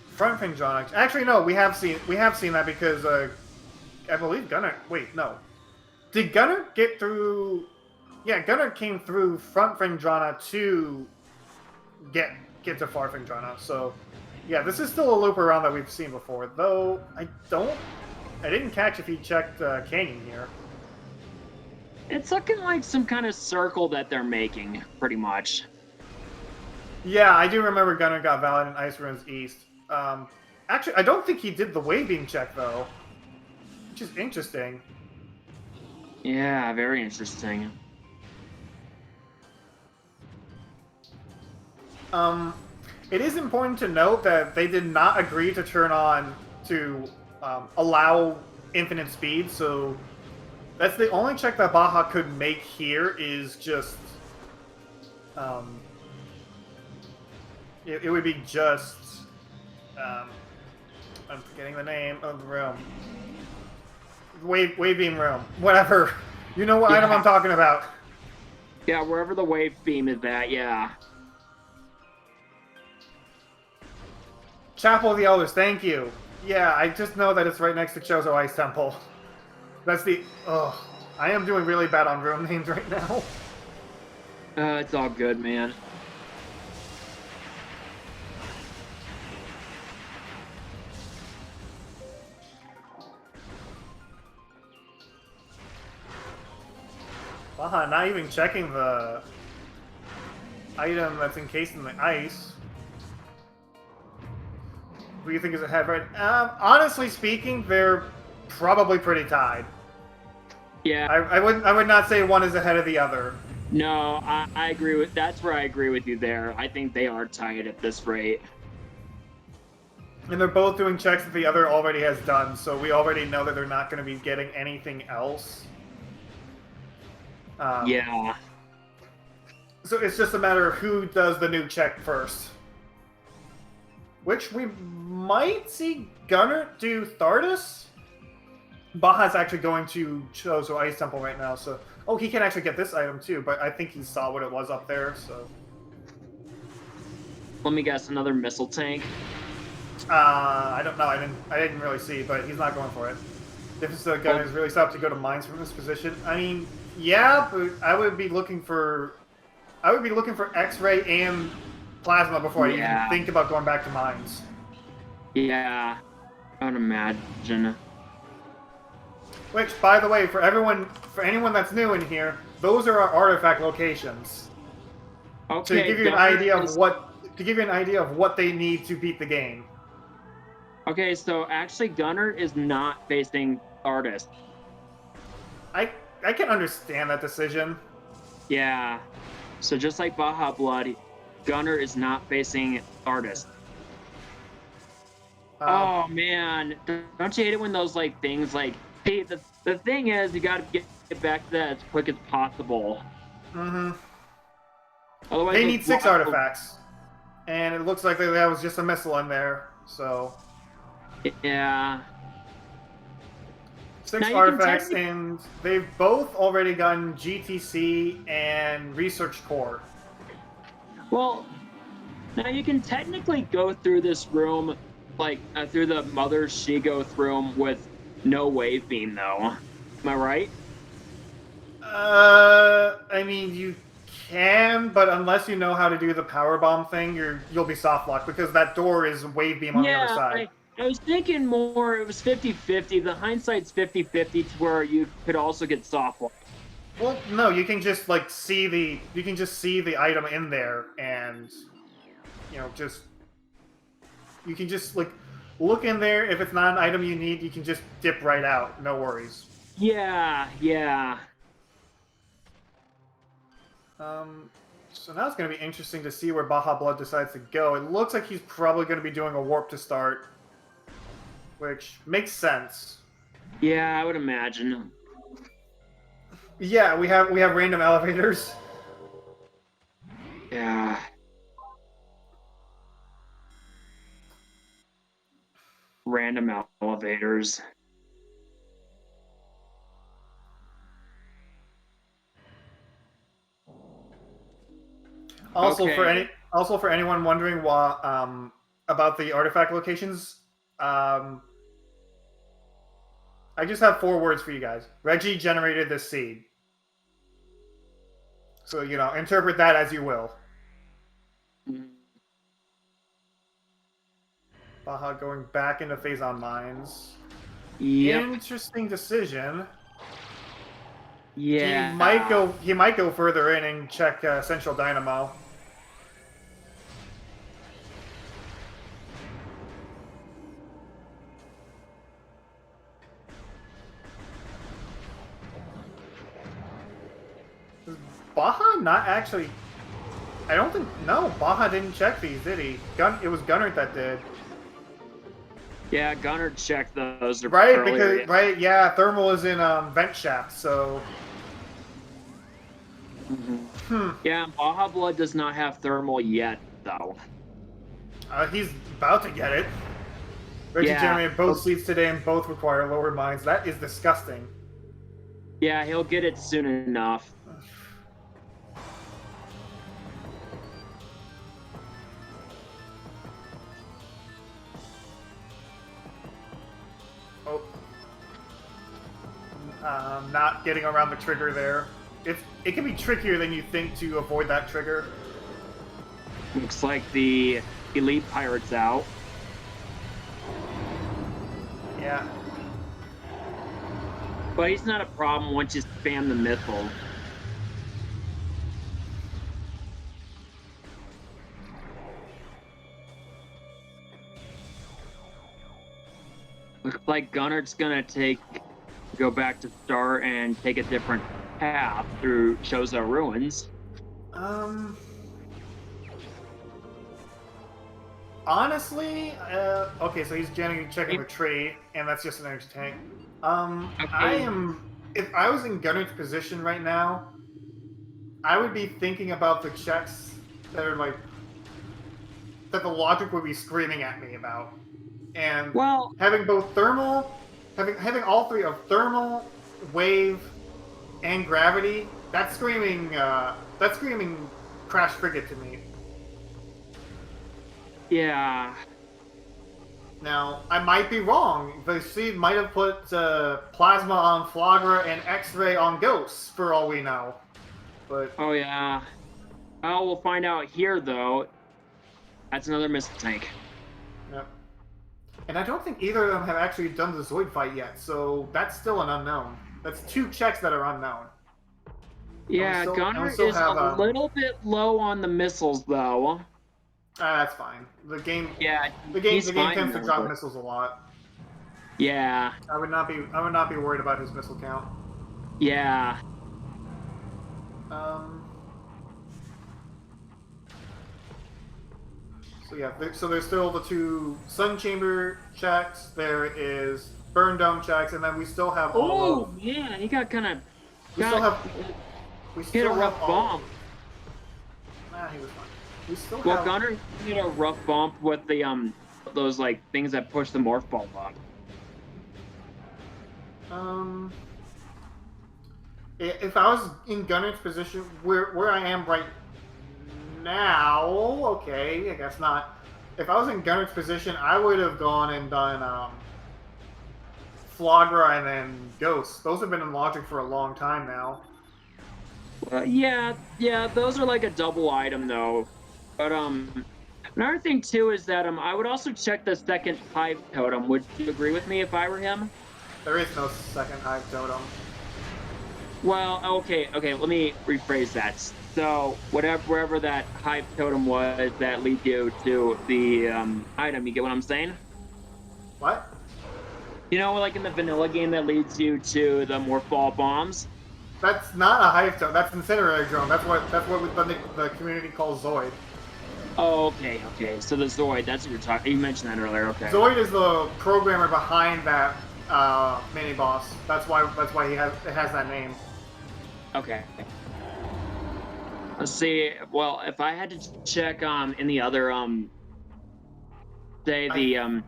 front thing John. Actually, no, we have seen that because I believe Gunner. Wait, no. Did Gunner get through? Yeah, Gunner came through front Frindrana to get to far Frindrana. So, yeah, this is still a loop around that we've seen before. Though I didn't catch if he checked Canyon here. It's looking like some kind of circle that they're making, pretty much. Yeah, I do remember Gunner got valid in Ice Ruins East. Actually, I don't think he did the wave beam check though, which is interesting. Yeah, very interesting. It is important to note that they did not agree to turn on to allow infinite speed, so that's the only check that Baja could make here is just it would be just I'm forgetting the name of the room. Wave beam room. Whatever. You know what item I'm talking about. Yeah, wherever the wave beam is at, yeah. Chapel of the Elders, thank you. Yeah, I just know that it's right next to Chozo Ice Temple. That's the... Ugh. I am doing really bad on room names right now. It's all good, man. Baja, not even checking the item that's encased in the ice. Who do you think is ahead, right? Honestly speaking, they're probably pretty tied. Yeah. I would not say one is ahead of the other. No, I agree with... That's where I agree with you there. I think they are tied at this rate. And they're both doing checks that the other already has done, so we already know that they're not going to be getting anything else. Yeah. So it's just a matter of who does the new check first. Which we might see Gunner do Thardus. Baja's actually going to Chozo Ice Temple right now, so... Oh, he can actually get this item too, but I think he saw what it was up there, so... Let me guess, another missile tank? I don't know, I didn't really see, but he's not going for it. If the gun is really set up to go to mines from this position, I mean, yeah, but I would be looking for X-ray and plasma before I even think about going back to mines. Yeah, I would imagine. Which, by the way, for anyone that's new in here, those are our artifact locations. Okay. To give you an idea of what they need to beat the game. Okay, so actually Gunner is not facing Artist. I can understand that decision. Yeah. So just like BajaBlood, Gunner is not facing Artist. Oh man, don't you hate it when those like things like, hey, the thing is you gotta get back to that as quick as possible. Mm-hmm. Otherwise, they need 6 artifacts. And it looks like there was just a missile in there, so... Yeah. 6 artifacts, and they've both already gotten GTC and Research Core. Well, now you can technically go through this room, like, through the Mother Shigoth room with no wave beam, though. Am I right? I mean, you can, but unless you know how to do the power bomb thing, you'll be soft locked because that door is wave beam on the other side. I was thinking more it was 50-50. The hindsight's 50-50 to where you could also get soft locked. Well, no, you can just like see the item in there, and you can just like look in there. If it's not an item you need, you can just dip right out. No worries. Yeah. So now it's going to be interesting to see where BajaBlood decides to go. It looks like he's probably going to be doing a warp to start, which makes sense. Yeah, I would imagine. Yeah, we have random elevators. Yeah. Random elevators. Also, Okay. for anyone wondering why about the artifact locations, I just have 4 words for you guys. Reggie generated this seed. So, interpret that as you will. Mm. Baja going back into Phazon Mines. Yep. Interesting decision. Yeah. He might go further in and check Central Dynamo. Baja not actually. I don't think. No, Baja didn't check these, did he? It was Gunert that did. Yeah, gunert checked those Right, earlier. because right, yeah, thermal is in vent shaft, so. Yeah, BajaBlood does not have thermal yet, though. He's about to get it. Reggie generated both seeds today, and both require lower mines. That is disgusting. Yeah, he'll get it soon enough. Oh. Not getting around the trigger there. It can be trickier than you think to avoid that trigger. Looks like the elite pirate's out. Yeah. But he's not a problem once you spam the missile. Looks like Gunnert's gonna go back to start and take a different path through Chozo Ruins. Honestly, okay, so he's checking the tree, and that's just an energy tank. Okay. If I was in Gunner's position right now, I would be thinking about the checks that are like, that the logic would be screaming at me about. And Well, having both thermal, having all 3 of thermal, wave, and gravity, that's screaming crash frigate to me. yeah. Now, I might be wrong. The seed might have put plasma on Flagra and X-ray on Ghosts, for all we know. But Oh, yeah. Well, we'll find out here, though. That's another missile tank. Yep. And I don't think either of them have actually done the Zoid fight yet, so that's still an unknown. That's 2 checks that are unknown. Yeah, Gunner is a little bit low on the missiles, though. That's fine. The game he's tends to drop missiles a lot. Yeah. I would not be worried about his missile count. Yeah. So yeah, so there's still the 2 Sun Chamber checks. There is Burn Dome checks, and then we still have all of. Oh man, he got kind of. We still have. We hit still a rough have bump. Nah, he was fine. We still Well, have. Gunner hit a rough bump with the those like things that push the morph ball up. If I was in Gunner's position, where I am right now, okay, I guess not. If I was in Gunner's position, I would have gone and done Flagra and then Ghost. Those have been in Logic for a long time now. Yeah, those are like a double item though. But another thing too is that I would also check the second hive totem. Would you agree with me if I were him? There is no second hive totem. Well, okay, let me rephrase that. So, wherever that hive totem was that leads you to the item, you get what I'm saying? What? You know, like in the vanilla game that leads you to the morph ball bombs? That's not a hive drone. That's incinerator drone. That's what the community calls Zoid. Oh, okay, okay. So the Zoid, that's what you're talking. You mentioned that earlier. Okay. Zoid is the programmer behind that mini boss. That's why it has that name. Okay. Let's see. Well, if I had to check in the other say the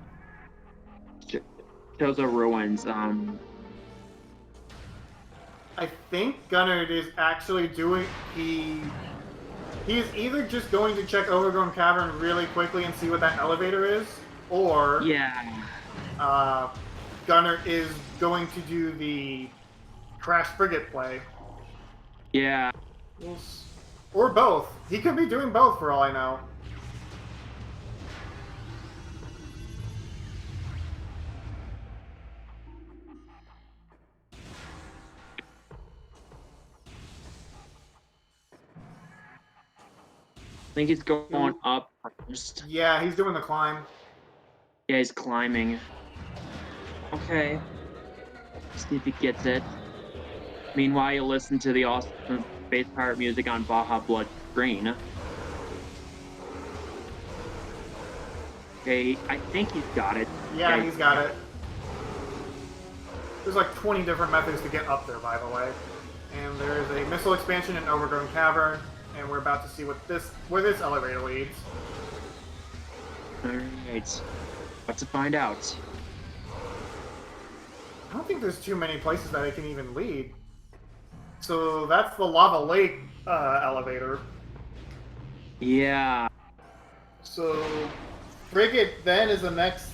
Chozo ruins I think Gunner is actually doing he is either just going to check Overgrown Cavern really quickly and see what that elevator is, or yeah. Gunner is going to do the Crash Frigate play. Yeah. Or both. He could be doing both for all I know. I think he's going up first. Yeah, he's doing the climb. Yeah, he's climbing. Okay. See if he gets it. Meanwhile, you listen to the awesome Space Pirate music on BajaBlood screen. Okay, I think he's got it. Yeah, okay. He's got it. There's like 20 different methods to get up there, by the way. And there's a missile expansion in Overgrown Cavern, and we're about to see where this elevator leads. Alright. About to find out. I don't think there's too many places that it can even lead. So that's the Lava Lake elevator. Yeah. So Frigate then is the next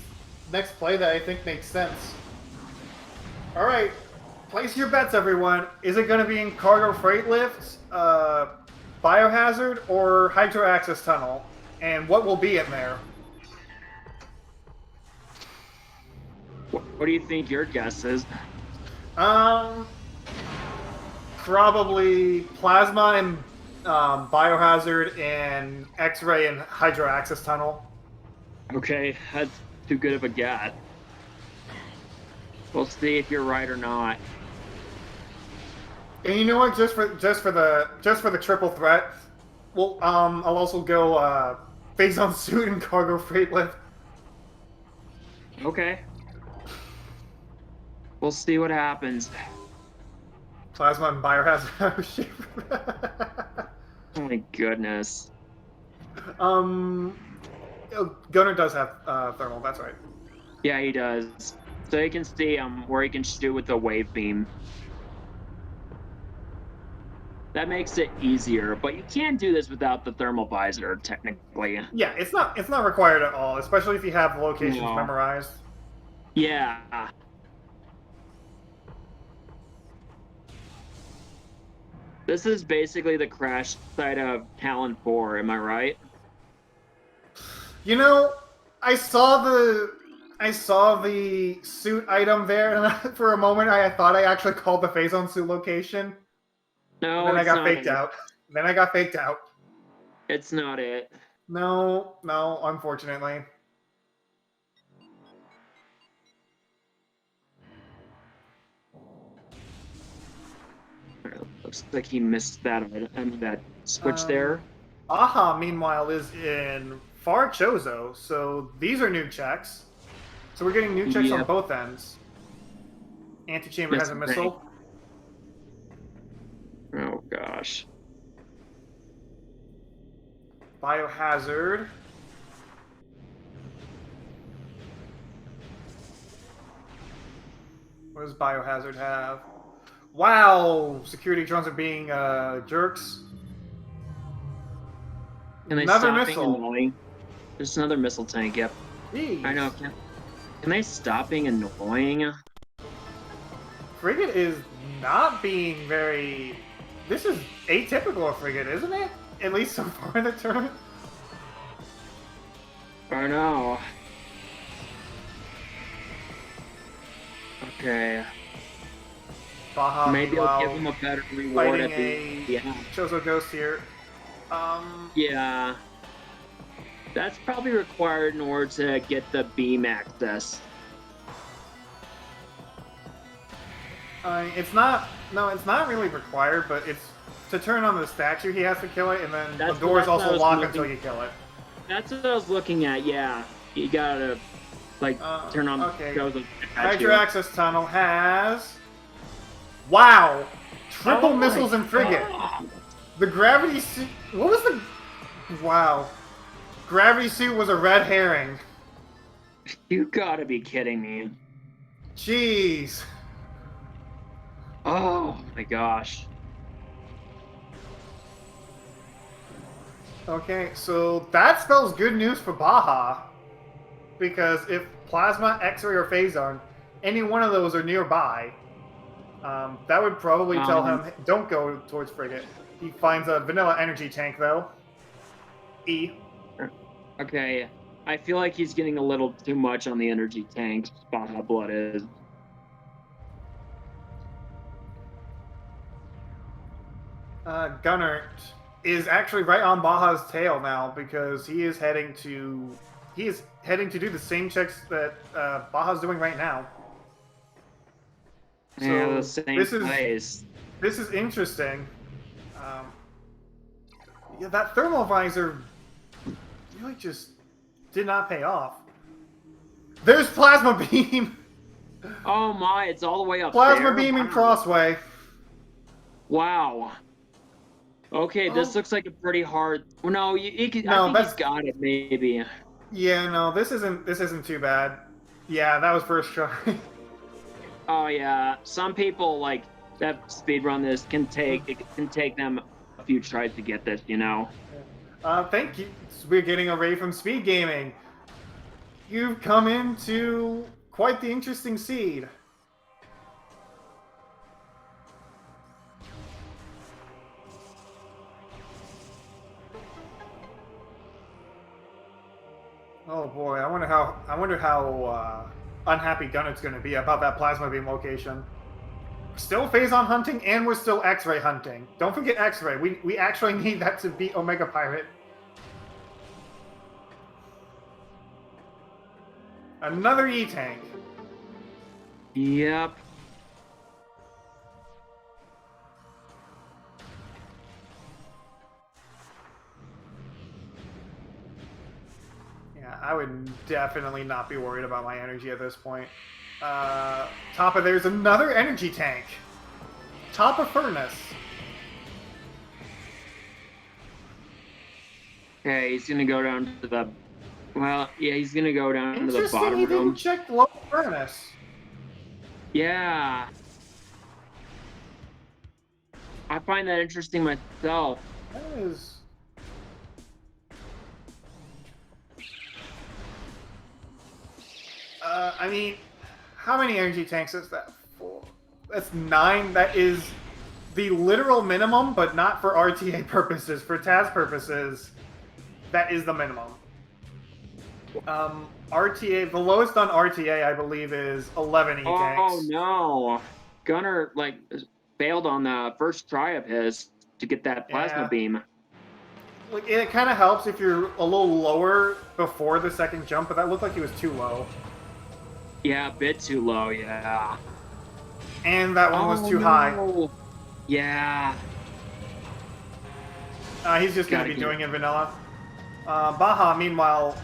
play that I think makes sense. Alright, place your bets, everyone. Is it going to be in Cargo Freight Lift, Biohazard, or Hydro Access Tunnel? And what will be in there? What do you think your guess is? Probably Plasma and Biohazard and X-Ray and Hydro Access Tunnel. Okay, that's too good of a guess. We'll see if you're right or not. And you know what? Just for the triple threat, well, I'll also go Phase on Suit and Cargo Freight Lift. Okay. We'll see what happens. Plasma and Biohazard. Oh my goodness. Gunner does have thermal. That's right. Yeah, he does. So you can see where he can shoot with the wave beam. That makes it easier, but you can do this without the thermal visor, technically. Yeah, it's not required at all, especially if you have locations memorized. Yeah. This is basically the crash site of Talon 4, am I right? You know, I saw the suit item there, and for a moment I thought I actually called the Phazon suit location. No, and then I got faked it. out. Then I got faked out. It's not it. No, unfortunately. Looks like he missed that switch there. Aha, meanwhile, is in Far Chozo, so these are new checks. So we're getting new checks on both ends. Antichamber has a missile. Oh gosh. Biohazard. What does Biohazard have? Wow! Security drones are being jerks. Another missile. Annoying? There's another missile tank, yep. Jeez. I know. Can they stop being annoying? Frigate is not being very... This is atypical of Frigate, isn't it? At least so far in the tournament. I know. Okay. Baja, maybe I'll give him a better reward at the Chozo Ghost here. Yeah. That's probably required in order to get the beam access. It's not No, it's not really required, but it's to turn on the statue. He has to kill it, and then That's- the doors that's what I also was lock looking- until you kill it. That's what I was looking at. Yeah, you gotta like turn on. Okay. Shows the Hydro access tunnel has. Wow! Triple Oh my missiles and frigate. God. The gravity suit. What was the? Wow. Gravity suit was a red herring. You gotta be kidding me. Jeez. Oh my gosh. Okay, so that spells good news for Baja. Because if Plasma, X-Ray, or Phazon, any one of those are nearby, that would probably tell him, don't go towards Frigate. He finds a vanilla energy tank, though. E. Okay, I feel like he's getting a little too much on the energy tank. BajaBlood is. Gunert is actually right on Baja's tail now because he is heading to do the same checks that Baja's doing right now. Yeah, So the same place. This is interesting. Yeah, that thermal visor really just did not pay off. There's plasma beam. Oh my! It's all the way up Plasma there. beam and Wow. crossway. Wow. Okay, this looks like a pretty hard. Well, no, I think that's- he's got it. Maybe. Yeah, no, this isn't too bad. Yeah, that was first try. Oh yeah, some people like that speedrun this can take them a few tries to get this, you know. Thank you. We're getting a raid from SpeedGaming. You've come into quite the interesting seed. Oh boy, I wonder how unhappy Gunnet's going to be about that plasma beam location. Still Phazon hunting, and we're still X-ray hunting. Don't forget X-ray. We actually need that to beat Omega Pirate. Another E-tank. Yep. Yeah, I would definitely not be worried about my energy at this point. Top of there's another energy tank. Top of furnace. Okay, he's gonna go down to the. Well, yeah, he's gonna go down to the Interesting, bottom he room. didn't check low furnace. Yeah. I find that interesting myself. That is. I mean, how many energy tanks is that for? That's 9. That is the literal minimum, but not for RTA purposes. For TAS purposes, that is the minimum. RTA, the lowest on RTA, I believe, is 11 E-tanks. Oh no, Gunner like failed on the first try of his to get that plasma Yeah. beam. Like, it kind of helps if you're a little lower before the second jump, but that looked like he was too low. Yeah, a bit too low. Yeah. And that one was too high. no. Yeah. He's just going Gotta to be keep- doing it vanilla. Baja, meanwhile,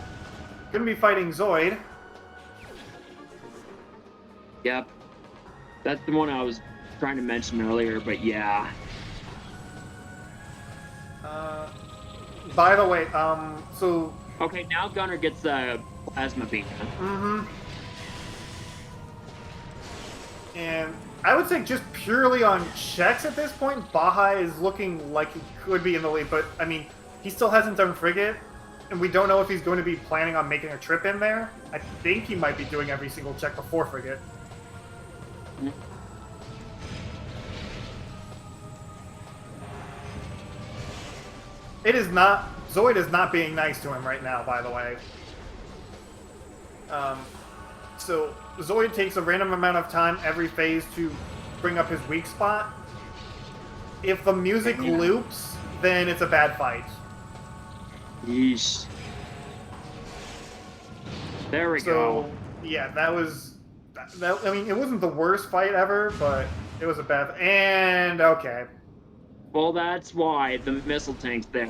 going to be fighting Zoid. Yep. That's the one I was trying to mention earlier, but yeah. By the way, so... Okay, now Gunner gets the plasma beam. Mm-hmm. And I would say just purely on checks at this point, Baja is looking like he could be in the lead, but, I mean, he still hasn't done Frigate, and we don't know if he's going to be planning on making a trip in there. I think he might be doing every single check before Frigate. It is not... Zoid is not being nice to him right now, by the way. So, Zoid takes a random amount of time every phase to bring up his weak spot. If the music loops, then it's a bad fight. Yeesh. There we go. So, yeah, that was... I mean, it wasn't the worst fight ever, but It was a bad... And, okay. Well, that's why the missile tank's there.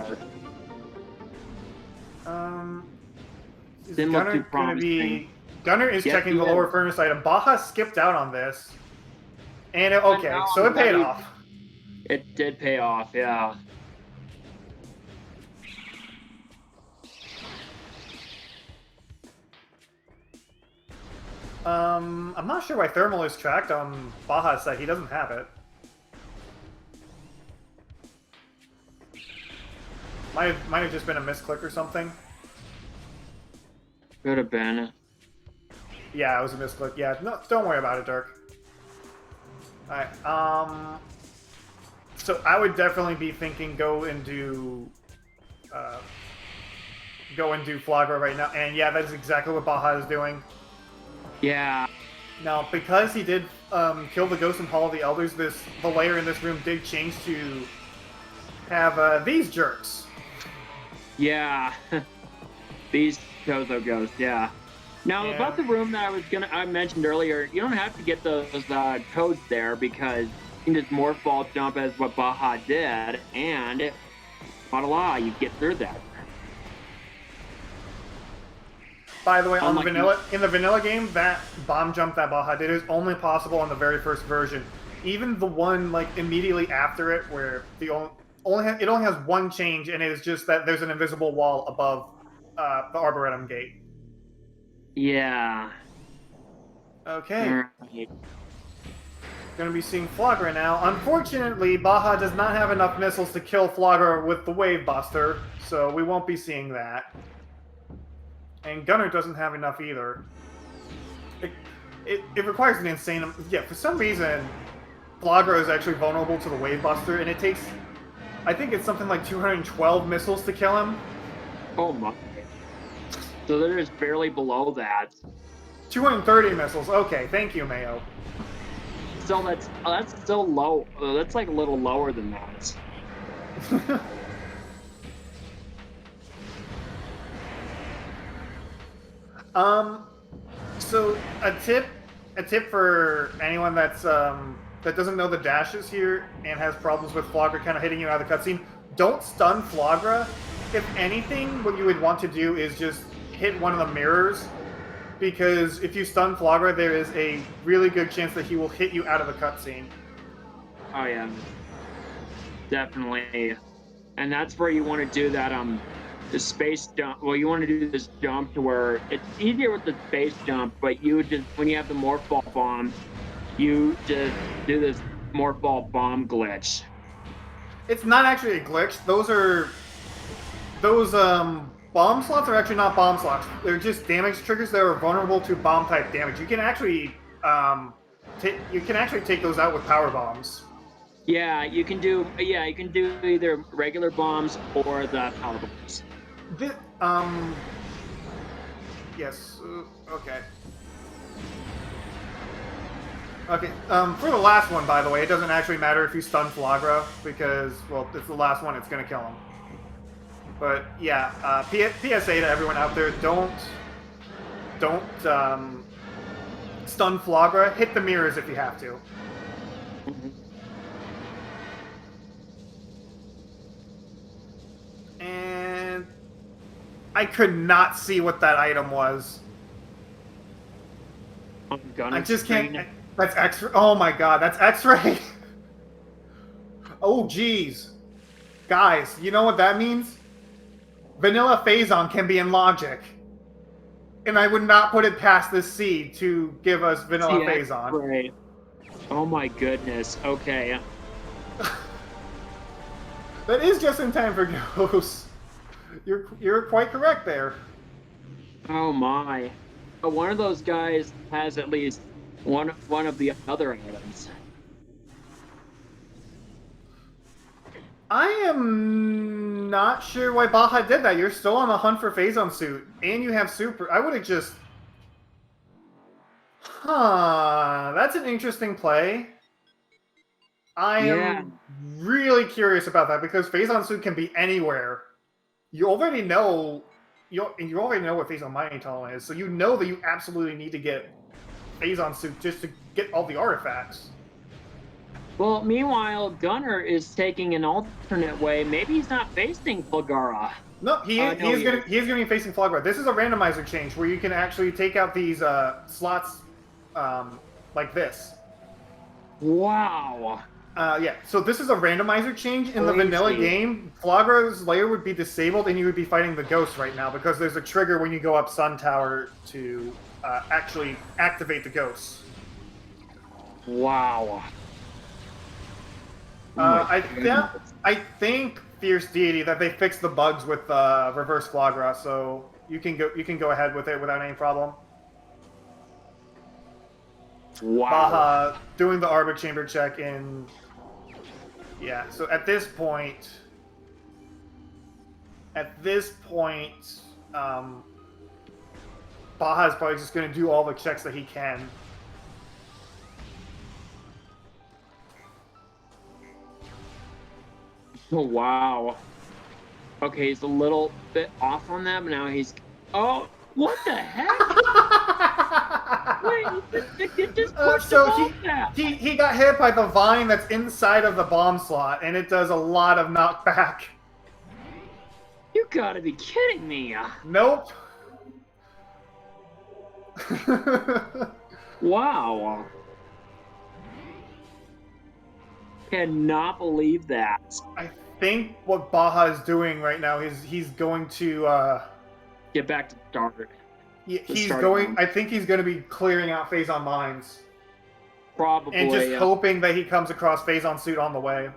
Is Didn't look too Gunner gonna be... promising. Gunner is Yes, checking he the lower is. furnace item. Baja skipped out on this. And, okay, now so it paid I'm off. It did pay off, yeah. I'm not sure why Thermal is tracked on Baja's side. He doesn't have it. Might have just been a misclick or something. Could have been. Yeah, it was a misclick. Yeah, no, don't worry about it, Dirk. Alright, so I would definitely be thinking go and do Flagra right now. And yeah, that's exactly what Baja is doing. Yeah. Now, because he did kill the Ghost and Hall of the Elders, the layer in this room did change to have these jerks. Yeah. These Kozo ghosts, yeah. Now, about the room that I mentioned earlier, you don't have to get those codes there because you can just morph ball jump as what Baja did, and voila, you get through that. By the way, on in the vanilla game, that bomb jump that Baja did is only possible on the very first version. Even the one like immediately after it, where it only has one change, and it is just that there's an invisible wall above the Arboretum gate. Yeah. Okay. Right. Gonna be seeing Flagra now. Unfortunately, Baja does not have enough missiles to kill Flagra with the Wave Buster, so we won't be seeing that. And Gunner doesn't have enough either. It requires an insane... Yeah, for some reason, Flagra is actually vulnerable to the Wave Buster, and it takes... I think it's something like 212 missiles to kill him. Oh my. So they're just barely below that. 230 missiles. Okay, thank you, Mayo. So that's still low. That's like a little lower than that. So a tip for anyone that's that doesn't know the dashes here and has problems with Flagra kind of hitting you out of the cutscene, don't stun Flagra. If anything, what you would want to do is just hit one of the mirrors, because if you stun Flagra, there is a really good chance that he will hit you out of the cutscene. Oh yeah, definitely. And that's where you want to do that the space jump. Well, you want to do this jump to where it's easier with the space jump, but you just when you have the morph ball bomb, you just do this morph ball bomb glitch. It's not actually a glitch. Those bomb slots are actually not bomb slots. They're just damage triggers that are vulnerable to bomb type damage. You can actually take those out with power bombs. Yeah, you can do either regular bombs or the power bombs. Yes. Okay. Okay. For the last one, by the way, it doesn't actually matter if you stun Flagra because, well, it's the last one. It's gonna kill him. But yeah, PSA to everyone out there: don't stun Flagra. Hit the mirrors if you have to. And I could not see what that item was. I just can't. That's X-ray. Oh my god, that's X-ray. Oh jeez, guys, you know what that means? Vanilla Phazon can be in logic, and I would not put it past this seed to give us Vanilla Phazon. Right. Oh my goodness. Okay. That is just in time for Ghosts. You're quite correct there. Oh my. But one of those guys has at least one of the other items. I am not sure why Baja did that. You're still on the hunt for Phazon suit, and you have super. I would have just. Huh. That's an interesting play. I am really curious about that because Phazon suit can be anywhere. You already know. You already know what Phazon Mining Tunnel is, so you know that you absolutely need to get Phazon suit just to get all the artifacts. Well, meanwhile, Gunner is taking an alternate way. Maybe he's not facing Fulgara. No, he is going to be facing Flogra. This is a randomizer change where you can actually take out these slots like this. Wow. Yeah, so this is a randomizer change. In the vanilla game, Flogra's layer would be disabled and you would be fighting the ghost right now because there's a trigger when you go up Sun Tower to actually activate the ghosts. Wow. I think Fierce Deity that they fixed the bugs with reverse Flagra, so you can go ahead with it without any problem. Wow. Baja doing the Arbor Chamber check in. Yeah, so at this point, Baja is probably just going to do all the checks that he can. Oh, wow. Okay, he's a little bit off on that, but now he's... Oh, what the heck? Wait, he just pushed him off that. He got hit by the vine that's inside of the bomb slot, and it does a lot of knockback. You gotta be kidding me. Nope. Wow. Cannot believe that. I think what Baja is doing right now is he's going to get back to start. Yeah, I think he's going to be clearing out Phazon mines. Probably. And just hoping that he comes across Phazon suit on the way.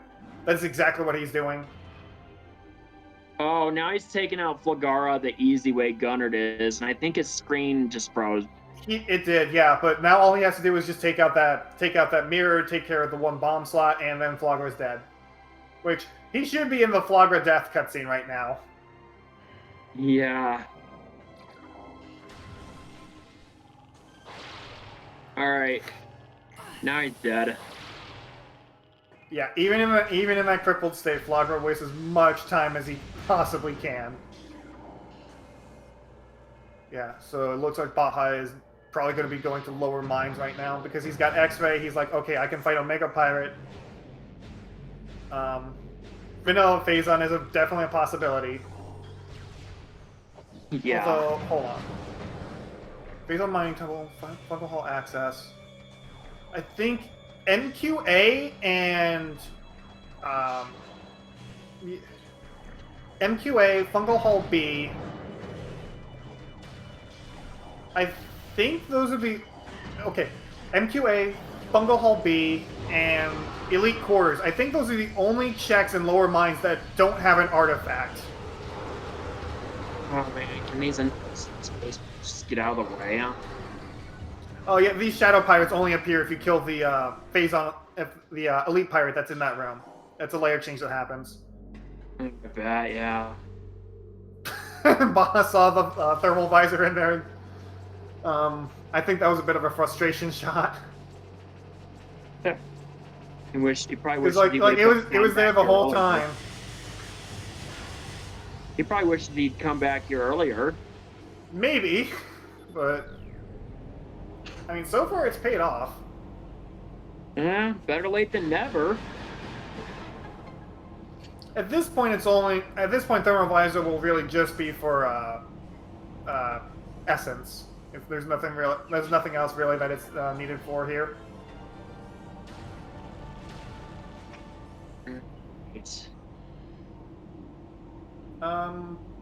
That's exactly what he's doing. Oh, now he's taking out Flagara the easy way Gunner is, and I think his screen just froze. It did, yeah, but now all he has to do is just take out that mirror, take care of the one bomb slot, and then Flagra's dead. Which, he should be in the Flagra death cutscene right now. Yeah. Alright. Now he's dead. Yeah, even in that crippled state, Flagra wastes as much time as he possibly can. Yeah, so it looks like Baja is probably going to be going to lower mines right now because he's got X-Ray. He's like, okay, I can fight Omega Pirate. Vanilla Phazon is definitely a possibility. Yeah. Although, hold on. Phazon Mining Temple, Fungal Hall Access. I think MQA and MQA, Fungal Hall B. I think those would be... Okay, MQA, Fungal Hall B, and Elite Quarters. I think those are the only checks in lower mines that don't have an artifact. Oh man, can these just get out of the way? Huh? Oh yeah, these Shadow Pirates only appear if you kill the Phazon, the Elite Pirate that's in that room. That's a layer change that happens. I bet, yeah. Baja saw the thermal visor in there. I think that was a bit of a frustration shot. He probably wished it was there the whole time. He probably wished he'd come back here earlier. Maybe, but I mean, so far it's paid off. Yeah, better late than never. At this point, thermal visor will really just be for essence. If there's nothing else really that it's needed for here.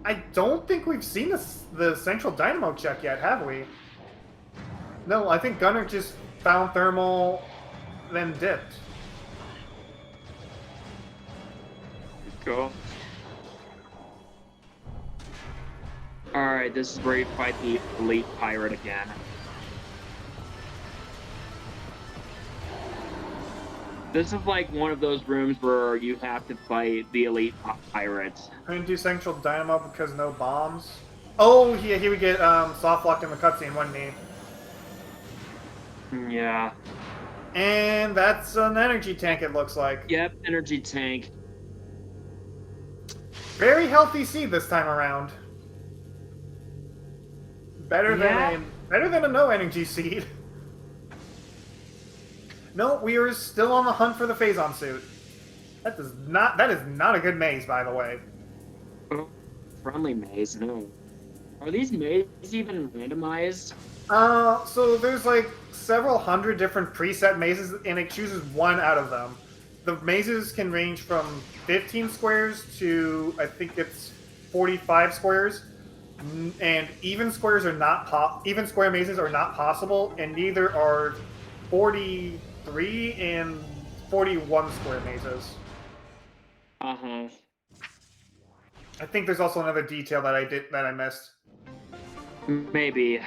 I don't think we've seen the Central Dynamo check yet, have we? No, I think Gunner just found thermal, then dipped. Go. Alright, this is where you fight the Elite Pirate again. This is like one of those rooms where you have to fight the Elite Pirates. Couldn't do Central Dynamo because no bombs. Oh, yeah, here we get soft locked in the cutscene, wasn't he? Yeah. And that's an energy tank, it looks like. Yep, energy tank. Very healthy seed this time around. Better than a no energy seed. No, we are still on the hunt for the Phazon suit. That is not a good maze, by the way. Oh, friendly maze, no. Are these mazes even randomized? So there's like several hundred different preset mazes, and it chooses one out of them. The mazes can range from 15 squares to I think it's 45 squares, and even squares are not even square mazes are not possible, and neither are 43 and 41 square mazes. Uh-huh. I think there's also another detail that I missed. Maybe.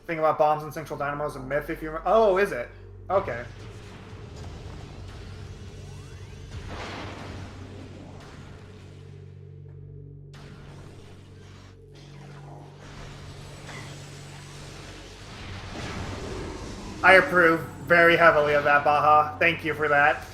Thing about bombs and central dynamos a myth if you remember. Oh, is it? Okay. I approve very heavily of that, Baja. Thank you for that.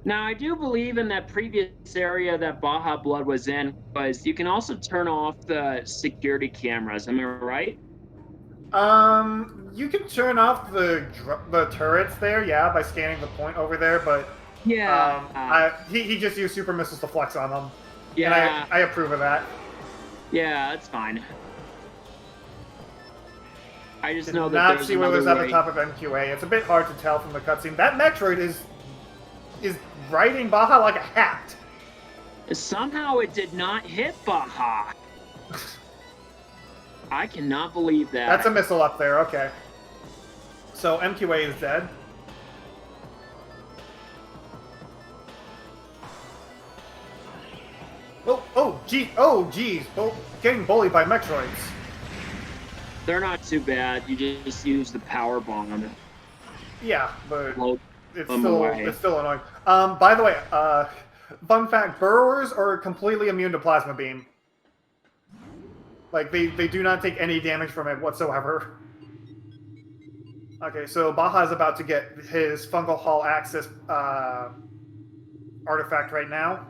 Now, I do believe in that previous area that BajaBlood was in, was you can also turn off the security cameras. Am I right? You can turn off the turrets there, yeah, by scanning the point over there, but Yeah. he just used super missiles to flex on them. Yeah. And I approve of that. Yeah, that's fine. I just know that not there's see what was another at the top of MQA. It's a bit hard to tell from the cutscene. That Metroid is riding Baja like a hat. Somehow it did not hit Baja. I cannot believe that. That's a missile up there, okay. So MQA is dead. Oh, geez. Getting bullied by Metroids. They're not too bad. You just use the power bomb. Yeah, but it's still annoying. By the way, fun fact, burrowers are completely immune to plasma beam. Like, they do not take any damage from it whatsoever. Okay, so Baja is about to get his Fungal Hall access artifact right now.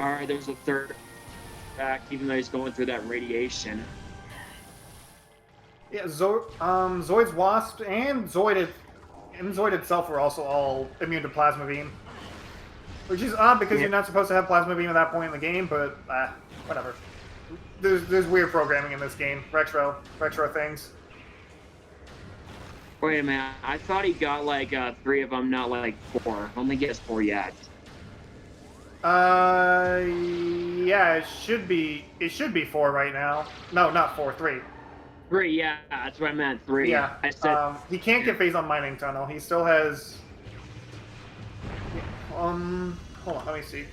Alright, there's a third back, even though he's going through that radiation. Yeah, Zoid's Wasp and Zoid itself are also all immune to Plasma Beam. Which is odd because you're not supposed to have Plasma Beam at that point in the game, but whatever. There's weird programming in this game. Retro things. Wait a minute, I thought he got like 3 of them, not like 4. Only gets 4 yet. Yeah, it should be 4 right now. No, not 4, 3. 3, yeah, that's what I meant, 3. Yeah, I said, he can't get Phazon Mining Tunnel. He still has... hold on, let me see.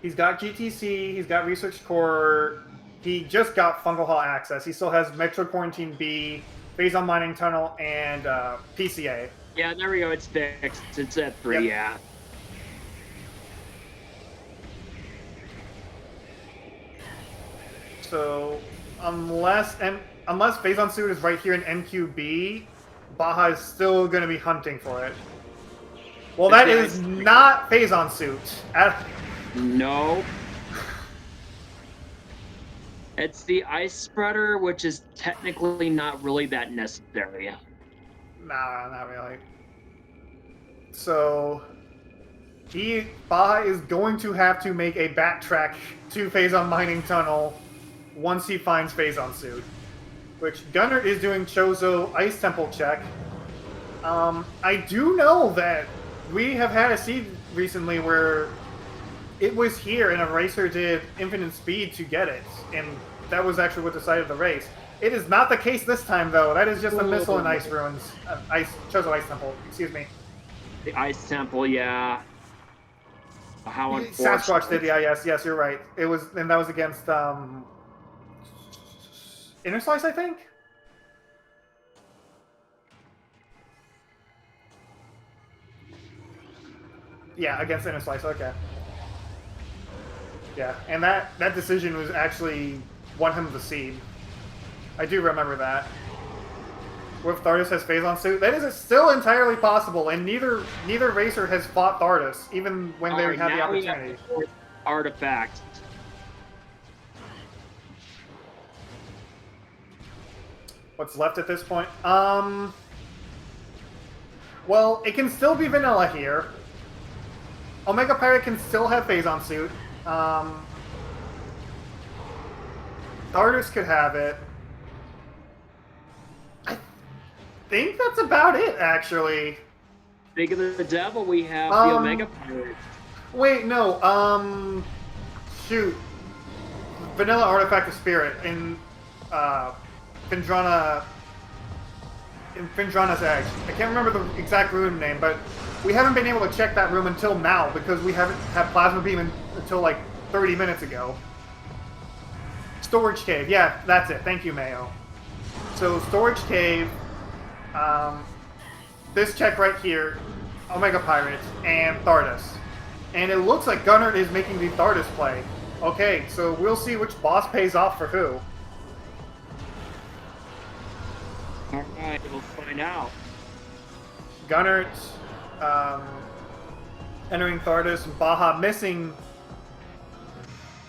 He's got GTC, he's got Research Core, he just got Fungal Hall access. He still has Metro Quarantine B, Phazon Mining Tunnel, and PCA. Yeah, there we go, it's fixed. It's at 3, yep. Yeah. So, unless Phazon Suit is right here in MQB, Baja is still going to be hunting for it. Well, that is not Phazon Suit. No. It's the Ice Spreader, which is technically not really that necessary. Nah, not really. So, Baja is going to have to make a backtrack to Phazon Mining Tunnel once he finds Phazon Suit. Which Gunert is doing Chozo Ice Temple check. I do know that we have had a seed recently where it was here and a racer did infinite speed to get it, and that was actually what decided the race. It is not the case this time, though. That is just a missile in Ice Ruins. Chozo Ice Temple, excuse me. The Ice Temple, yeah. How unfortunate. Sasquatch did, yeah, yes, you're right. It was, and that was against, Inner Slice, I think? Yeah, against Inner Slice, okay. Yeah, and that decision was actually won him the seed. I do remember that. with Thardus has Phazon suit. That is still entirely possible, and neither racer has fought Thardus, even when they had the opportunity. Artifact. What's left at this point? Well, it can still be vanilla here. Omega Pirate can still have Phazon suit. Thardus could have it. I think that's about it, actually. Speak of the devil, we have the Omega Pirate. Wait, no, shoot. Vanilla Artifact of Spirit in, Findrana's Edge. I can't remember the exact room name, but we haven't been able to check that room until now because we haven't had Plasma Beam until like 30 minutes ago. Storage Cave, yeah, that's it. Thank you, Mayo. So, Storage Cave, this check right here, Omega Pirate, and Thardus. And it looks like Gunert is making the Thardus play. Okay, so we'll see which boss pays off for who. Alright, we'll find out. Gunert entering Thardus, and Baja missing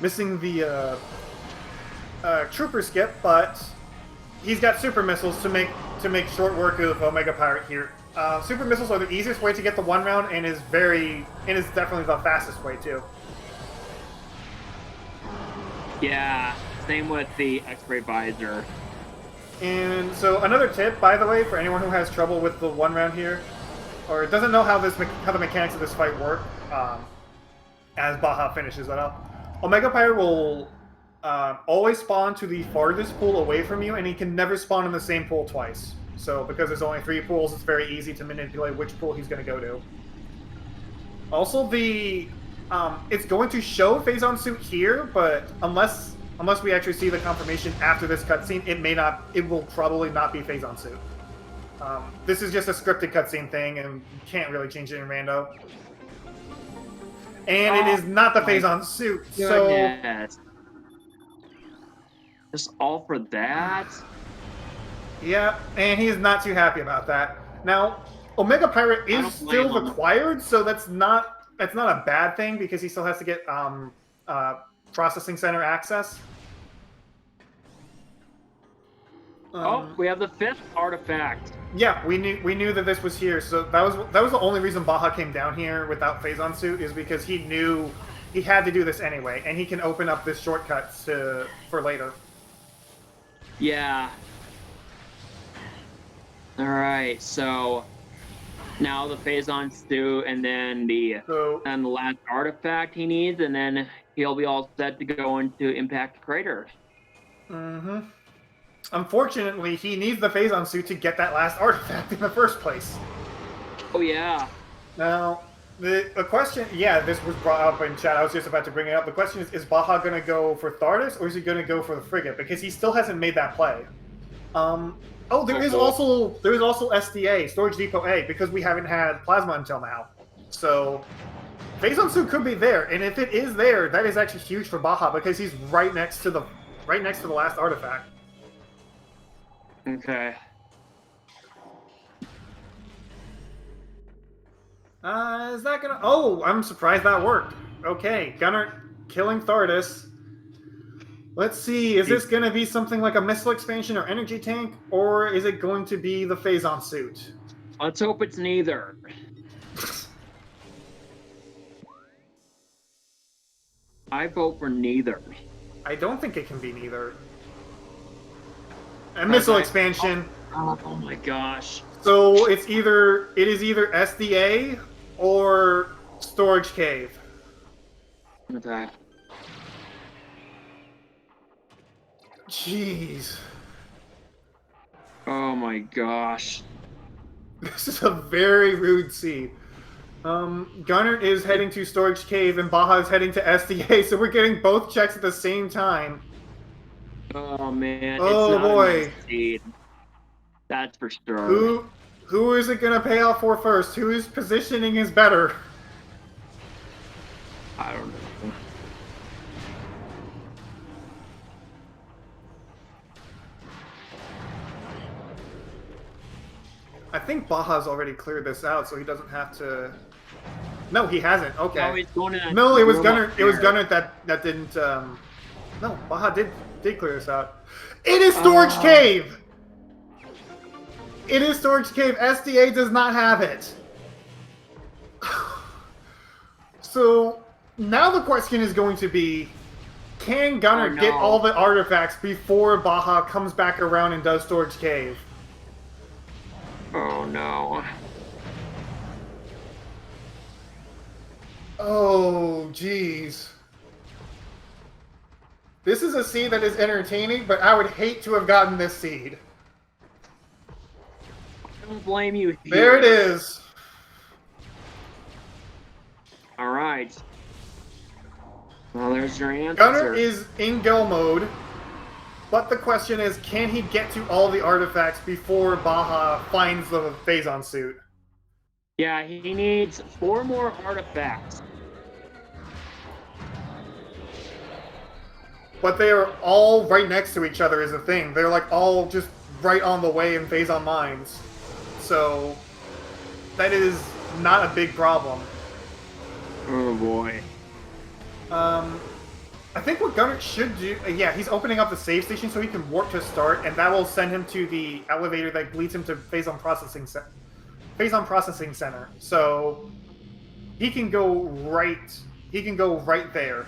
the Trooper skip, but he's got super missiles to make short work of Omega Pirate here. Super missiles are the easiest way to get the one round, and is definitely the fastest way too. Yeah, same with the X-ray visor. And so another tip, by the way, for anyone who has trouble with the one round here, or doesn't know how the mechanics of this fight work, as Baja finishes that up, Omega Pirate will always spawn to the farthest pool away from you, and he can never spawn in the same pool twice. So because there's only 3 pools, it's very easy to manipulate which pool he's going to go to. Also, it's going to show Phazon suit here, but unless we actually see the confirmation after this cutscene, it will probably not be Phazon suit. This is just a scripted cutscene thing, and you can't really change it in Rando. And it is not the Phazon suit, Goodness. Just all for that? Yeah, and he is not too happy about that. Now, Omega Pirate is still required, so that's not a bad thing because he still has to get processing center access. We have the 5th artifact. Yeah, we knew that this was here, so that was the only reason Baja came down here without Phazon suit, is because he knew he had to do this anyway, and he can open up this shortcut for later. Yeah. Alright, so now the Phazon suit, and then the last artifact he needs, and then he'll be all set to go into Impact Crater. Mm-hmm. Unfortunately, he needs the Phazon suit to get that last artifact in the first place. Oh, yeah. Now, the question, yeah, this was brought up in chat. I was just about to bring it up. The question is Baja going to go for Thardus, or is he going to go for the Frigate? Because he still hasn't made that play. There is also SDA, Storage Depot A, because we haven't had Plasma until now. So, Phazon suit could be there, and if it is there, that is actually huge for Baja because he's right next to the last artifact. Okay. Is that gonna... Oh, I'm surprised that worked. Okay, Gunert killing Thardus. Let's see, is this gonna be something like a missile expansion or energy tank, or is it going to be the Phazon suit? Let's hope it's neither. I vote for neither. I don't think it can be neither. A missile expansion. Oh my gosh. So it is either SDA or Storage Cave. Okay. Jeez. Oh my gosh. This is a very rude scene. Gunner is heading to Storage Cave and Baja is heading to SDA, so we're getting both checks at the same time. Oh man. Oh boy. That's for sure. Who is it gonna pay off for first? Whose positioning is better? I don't know. I think Baja's already cleared this out, so he doesn't have to... No, he hasn't. Okay. No, he's going to No, it was room Gunner. up It was there. Gunner that didn't. No, Baja did clear this out. It is Storage Cave. It is Storage Cave. SDA does not have it. So now the question is going to be, can Gunner Oh, no. get all the artifacts before Baja comes back around and does Storage Cave? Oh no. Oh, jeez. This is a seed that is entertaining, but I would hate to have gotten this seed. I don't blame you here. There it is. All right. Well, there's your answer. Gunner is in go mode, but the question is, can he get to all the artifacts before Baja finds the Phazon suit? Yeah, he needs 4 more artifacts. But they are all right next to each other is the thing. They're like all just right on the way in Phazon Mines. So that is not a big problem. Oh boy. I think what Gunner should do... yeah, he's opening up the save station so he can warp to start, and that will send him to the elevator that leads him to Phazon Processing Center. So he can go right... he can go right there.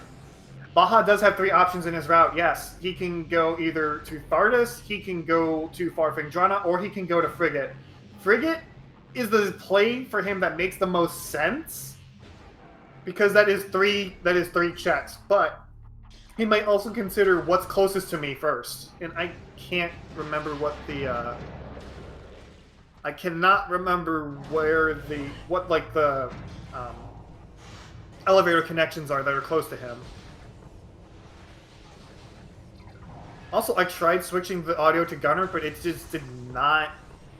Baja does have 3 options in his route, yes. He can go either to Thardus, he can go to Farfindrana, or he can go to Frigate. Frigate is the play for him that makes the most sense, because that is 3 checks, but he might also consider what's closest to me first. And I can't remember what the I cannot remember where the elevator connections are that are close to him. Also, I tried switching the audio to Gunner, but it just did not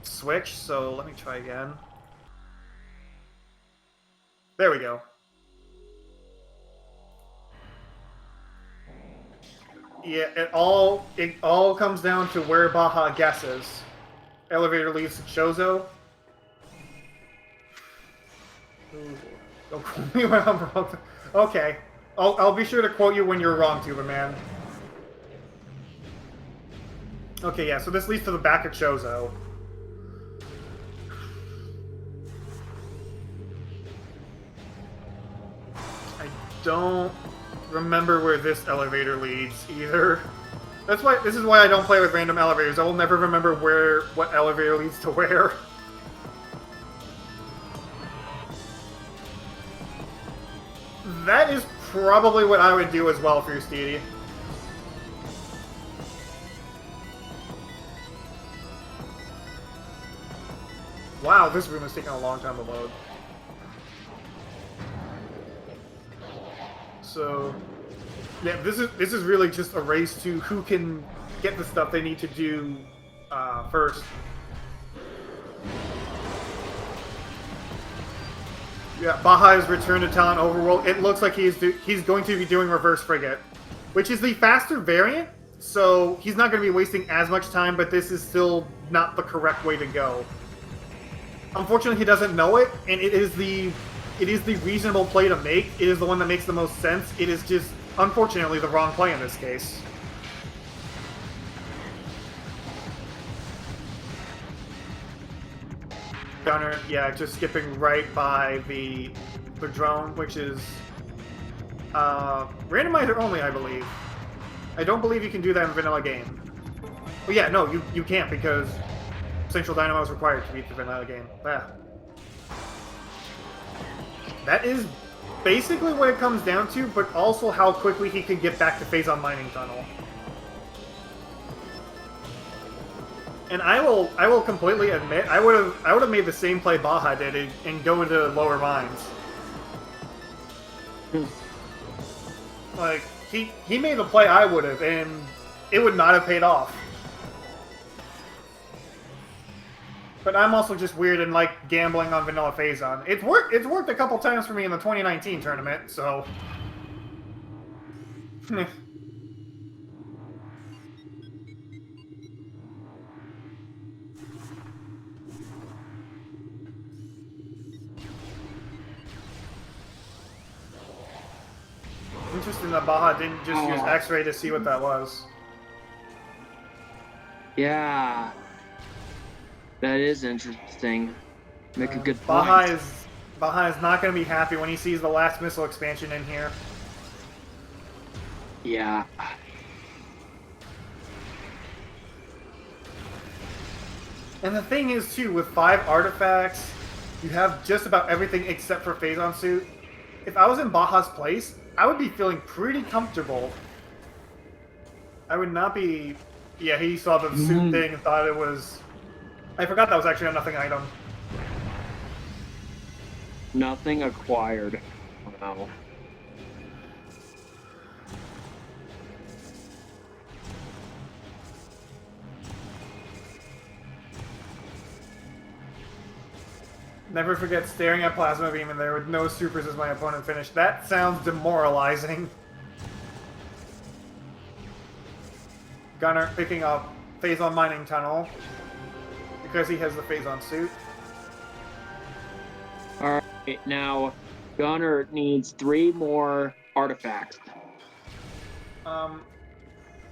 switch, so let me try again. There we go. Yeah, it all comes down to where Baja guesses. Elevator leads to Chozo. Ooh, don't quote me when I'm wrong. Okay. I'll be sure to quote you when you're wrong, Tuba Man. Okay, yeah, so this leads to the back of Chozo. I don't remember where this elevator leads either. This is why I don't play with random elevators. I will never remember what elevator leads to where. That is probably what I would do as well for your Steedy. Wow, this room is taking a long time to load. So, yeah, this is really just a race to who can get the stuff they need to do first. Yeah, Baja has returned to Talon Overworld. It looks like he's going to be doing Reverse Frigate, which is the faster variant, so he's not going to be wasting as much time, but this is still not the correct way to go. Unfortunately, he doesn't know it, and it is the reasonable play to make. It is the one that makes the most sense. It is just, unfortunately, the wrong play in this case. Gunner, yeah, just skipping right by the drone, which is randomizer only, I believe. I don't believe you can do that in vanilla game. Well, yeah, no, you can't because Central Dynamo is required to beat the vanilla game. Ah. That is basically what it comes down to, but also how quickly he can get back to Phazon Mining Tunnel. And I will completely admit, I would have made the same play Baja did and go into lower mines. Like he made the play I would have, and it would not have paid off. But I'm also just weird and like gambling on vanilla Phazon. It's worked a couple times for me in the 2019 tournament, so. Baja didn't just use X-ray to see what that was. Yeah. That is interesting. Make a good point. Baja is not going to be happy when he sees the last missile expansion in here. Yeah. And the thing is, too, with 5 artifacts, you have just about everything except for Phazon Suit. If I was in Baja's place, I would be feeling pretty comfortable. I would not be... Yeah, he saw the suit thing and thought it was... I forgot that was actually a nothing item. Nothing acquired. Wow. Never forget staring at Plasma Beam in there with no supers as my opponent finished. That sounds demoralizing. Gunner picking up Phazon Mining Tunnel because he has the Phazon Suit. Alright, now Gunner needs 3 more artifacts.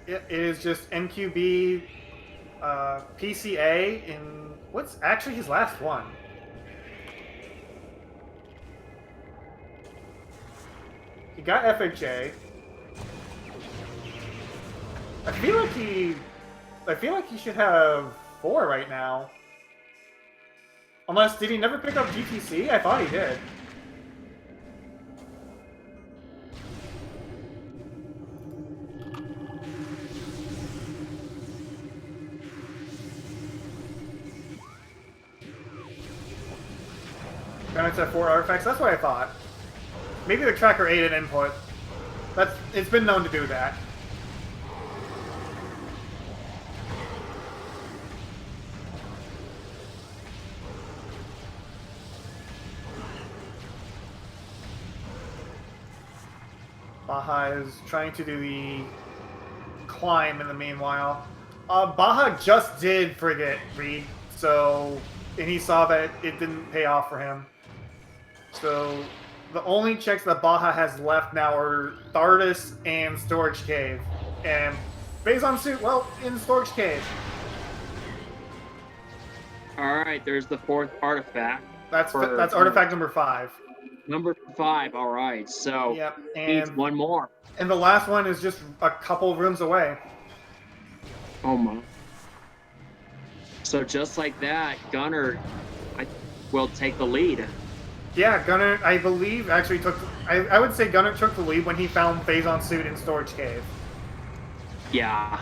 It is just NQB, PCA, in... What's actually his last one? He got FHA. I feel like he should have 4 right now. Unless, did he never pick up GTC? I thought he did. Gunnets have 4 artifacts. That's what I thought. Maybe the tracker aided input. It's been known to do that. Baja is trying to do the climb in the meanwhile. Baja just did Frigate Reed, so... And he saw that it didn't pay off for him. So... The only checks that Baja has left now are Thardus and Storage Cave. And Phazon Suit, well, in Storage Cave. Alright, there's the 4th artifact. That's artifact number 5. Number 5, alright, so yep, needs 1 more. And the last one is just a couple rooms away. Oh my. So just like that, Gunner will take the lead. Yeah, Gunner, I believe, actually took... I would say Gunner took the lead when he found Phazon Suit in Storage Cave. Yeah.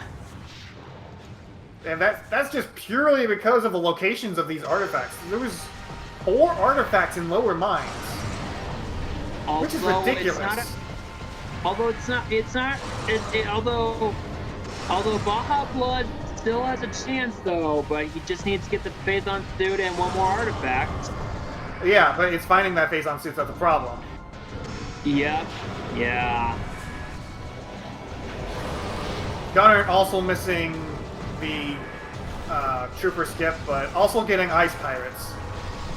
And that's just purely because of the locations of these artifacts. There was 4 artifacts in Lower Mines. Although which is ridiculous. Although BajaBlood still has a chance, though, but he just needs to get the Phazon Suit and 1 more artifact. Yeah, but it's finding that Phazon Suit that's the problem. Yep. Yeah. Gunner also missing the Trooper Skip, but also getting Ice Pirates.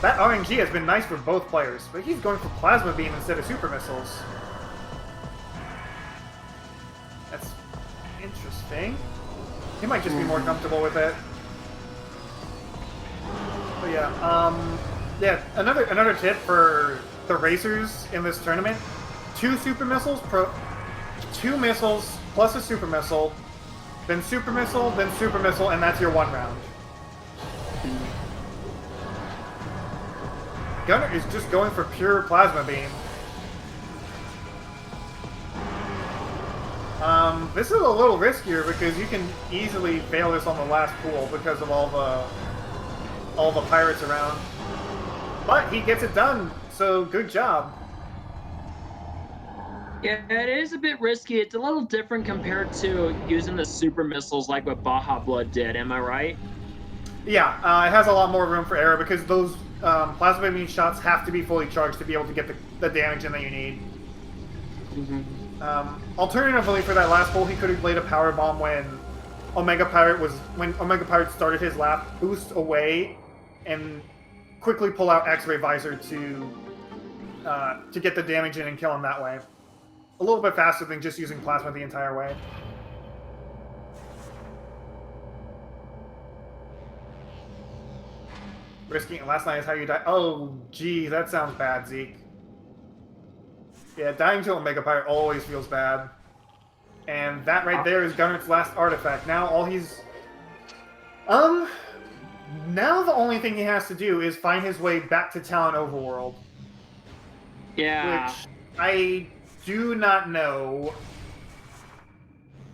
That RNG has been nice for both players, but he's going for Plasma Beam instead of Super Missiles. That's interesting. He might just be more comfortable with it. But yeah, yeah, another tip for the racers in this tournament: 2 super missiles, 2 missiles plus a super missile, then super missile, and that's your 1 round. Gunner is just going for pure Plasma Beam. This is a little riskier because you can easily fail this on the last pool because of all the pirates around. But he gets it done, so good job. Yeah, it is a bit risky. It's a little different compared to using the super missiles like what BajaBlood did, am I right? Yeah, it has a lot more room for error because those plasma beam shots have to be fully charged to be able to get the damage in that you need. Alternatively, for that last hole, he could have laid a power bomb when Omega Pirate started his lap, boost away, and quickly pull out X-ray visor to get the damage in and kill him that way. a little bit faster than just using plasma the entire way. Risking it last night is how you die. Oh, geez, that sounds bad, Zeke. Yeah, dying to a Mega Pirate always feels bad. And that right there is Gunert's last artifact. Now all he's... Now the only thing he has to do is find his way back to Talon Overworld. Yeah. Which I do not know.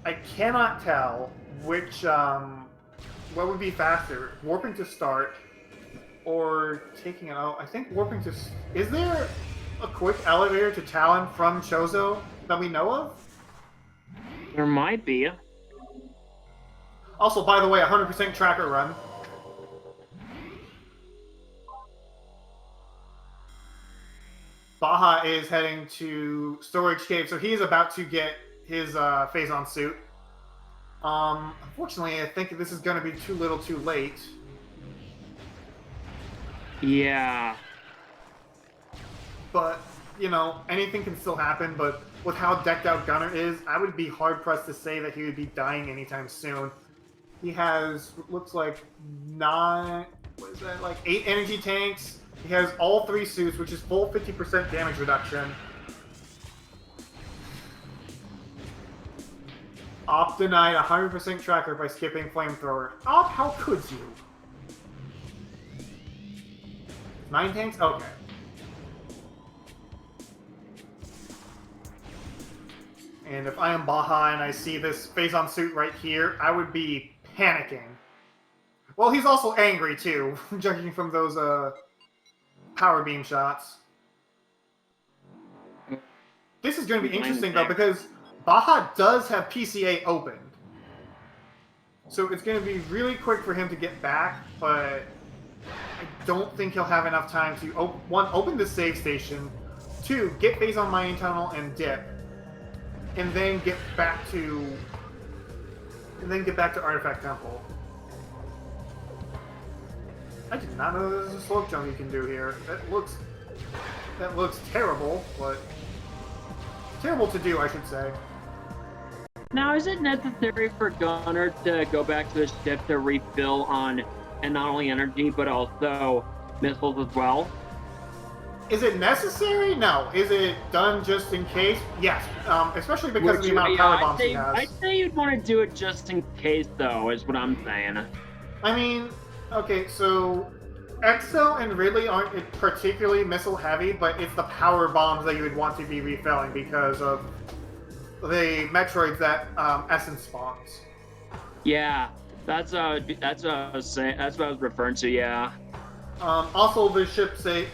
I cannot tell which, what would be faster? Warping to start or taking it out? I think warping to... Is there a quick elevator to Talon from Chozo that we know of? There might be. Also, by the way, 100% tracker run. Baja is heading to Storage Cave, so he is about to get his Phazon suit. Unfortunately, I think this is going to be too little too late. Yeah. But, you know, anything can still happen, but with how decked out Gunner is, I would be hard-pressed to say that he would be dying anytime soon. He has, looks like, 8 energy tanks. He has all 3 suits, which is full 50% damage reduction. Op denied 100% tracker by skipping Flamethrower. Op, how could you? 9 tanks? Okay. And if I am Baja and I see this Phazon suit right here, I would be panicking. Well, he's also angry too, judging from those power beam shots. This is going to be interesting though, because Baja does have PCA opened. So it's going to be really quick for him to get back, but I don't think he'll have enough time to, one, open the save station, 2, get Phazon Mining Tunnel and dip, and then get back to Artifact Temple. I did not know there's a slope jump you can do here. That looks terrible, but terrible to do, I should say. Now, is it necessary for Gunner to go back to the ship to refill on, and not only energy, but also missiles as well? Is it necessary? No. Is it done just in case? Yes. Especially because of the amount of power bombs he has. I'd say you'd want to do it just in case, though, is what I'm saying. I mean, okay, so Exo and Ridley aren't particularly missile heavy, but it's the power bombs that you would want to be refilling because of the Metroids that Essence spawns. Yeah, that's what I was saying. That's what I was referring to. Yeah. Also, the ship save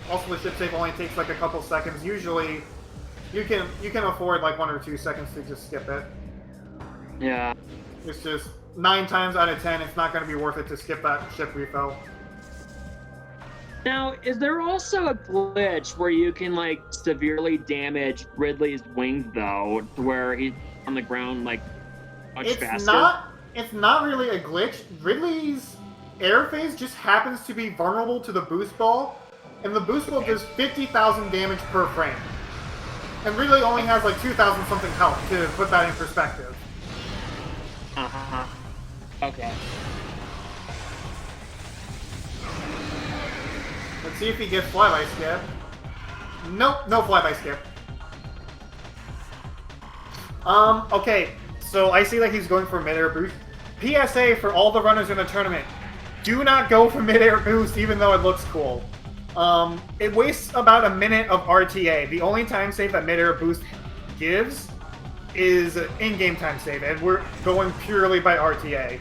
only takes like a couple seconds. Usually, you can afford like 1 or 2 seconds to just skip it. Yeah. It's just 9 times out of 10, it's not going to be worth it to skip that ship refill. Now, is there also a glitch where you can like severely damage Ridley's wings though, to where he's on the ground like much faster? It's not really a glitch. Ridley's air phase just happens to be vulnerable to the boost ball, and the boost ball does 50,000 damage per frame. And Ridley only has like 2,000 something health, to put that in perspective. Uh-huh. Okay. Let's see if he gets flyby skip. Nope, no flyby skip. Okay, so I see that he's going for mid-air boost. PSA for all the runners in the tournament. Do not go for mid-air boost, even though it looks cool. It wastes about a minute of RTA. The only time save that mid-air boost gives is in-game time save, and we're going purely by RTA.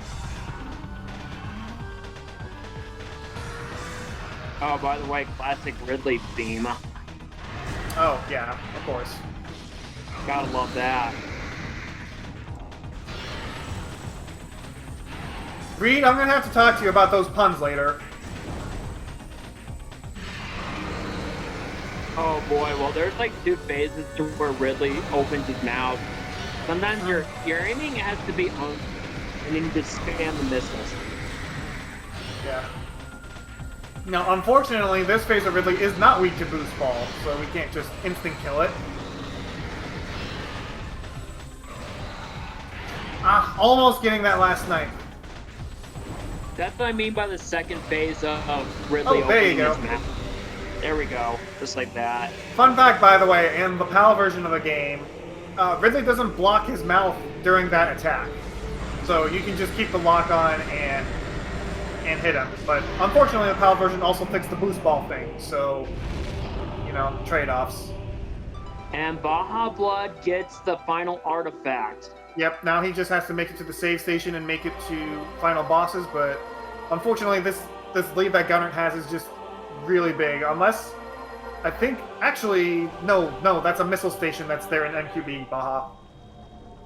Oh, by the way, classic Ridley theme. Oh, yeah, of course. Gotta love that. Reed, I'm gonna have to talk to you about those puns later. Oh boy, well there's like 2 phases to where Ridley opens his mouth. Sometimes your aiming has to be on, and you need to spam the missiles. Yeah. Now, unfortunately, this phase of Ridley is not weak to boost ball, so we can't just instant kill it. Almost getting that last night. That's what I mean by the second phase of Ridley Oh, there you opening go. his map. There we go, just like that. Fun fact, by the way, in the PAL version of the game, Ridley doesn't block his mouth during that attack. So you can just keep the lock on and hit him. But unfortunately, the PAL version also fixed the boost ball thing, so, you know, trade-offs. And BajaBlood gets the final artifact. Yep, now he just has to make it to the save station and make it to final bosses, but unfortunately this lead that gunert has is just really big, unless, I think, actually, no, that's a missile station that's there in MQB, Baja.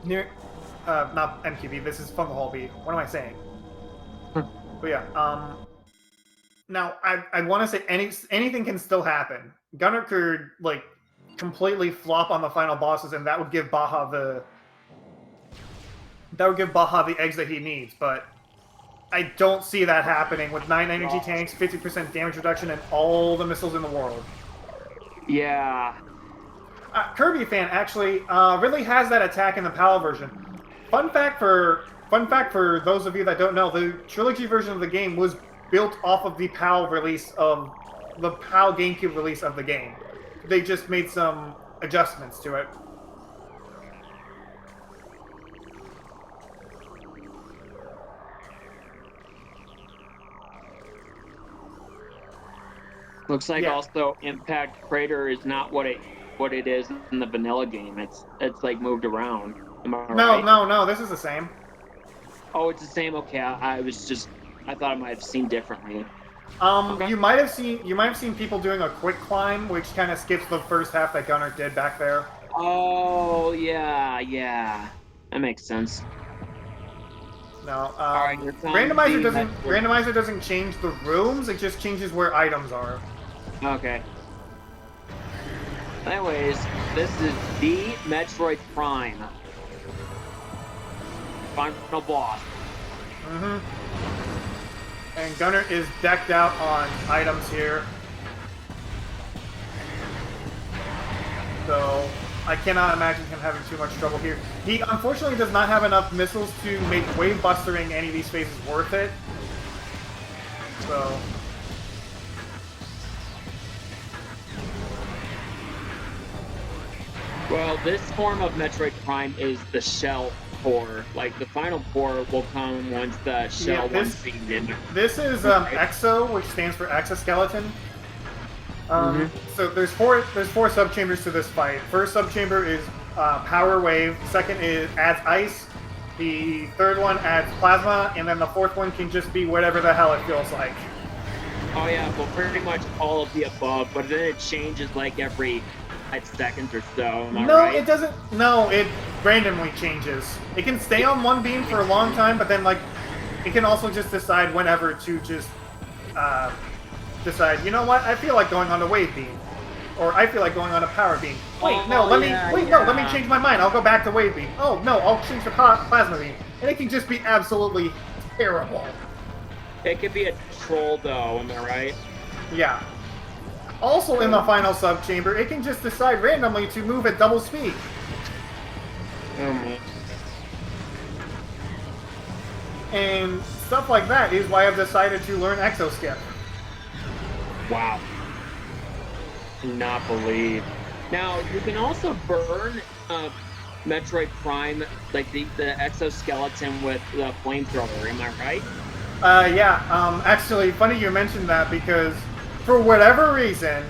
Near, not MQB, this is Fungal Hall B. What am I saying? But yeah, now, I want to say anything can still happen. Gunert could, like, completely flop on the final bosses, and that would give Baja the eggs that he needs, but I don't see that happening with 9 energy tanks, 50% damage reduction, and all the missiles in the world. Yeah. Kirby fan actually really has that attack in the PAL version. Fun fact for those of you that don't know, the trilogy version of the game was built off of the PAL release of the PAL GameCube release of the game. They just made some adjustments to it. Looks like also Impact Crater is not what it is in the vanilla game. It's like moved around. Am I right? No, this is the same. Oh, it's the same. Okay, I thought I might have seen differently. Okay. You might have seen people doing a quick climb, which kind of skips the first half that Gunert did back there. Oh yeah, that makes sense. No, right, randomizer doesn't change the rooms; it just changes where items are. Okay. Anyways, this is the Metroid Prime. Final boss. And Gunert is decked out on items here. So, I cannot imagine him having too much trouble here. He unfortunately does not have enough missiles to make wave bustering any of these phases worth it. So... Well, this form of Metroid Prime is the shell core. Like, the final core will come once the shell one's being in. This is EXO, which stands for exoskeleton. So there's four subchambers to this fight. First subchamber is power wave. Second adds ice. The third one adds plasma, and then the fourth one can just be whatever the hell it feels like. Oh yeah, well pretty much all of the above, but then it changes like every 5 seconds or so. Am I right? It doesn't. No, it randomly changes. It can stay on one beam for a long time, but then like it can also just decide whenever to just decide. You know what? I feel like going on a wave beam, or I feel like going on a power beam. Wait, no, let me change my mind. I'll go back to wave beam. Oh no, I'll change to plasma beam, and it can just be absolutely terrible. It could be a troll though. Am I right? Yeah. Also in the final subchamber, it can just decide randomly to move at double speed. And stuff like that is why I've decided to learn Exoskip. Wow. Do not believe. Now, you can also burn Metroid Prime, like the exoskeleton with the flamethrower, am I right? Yeah, actually, funny you mentioned that because for whatever reason,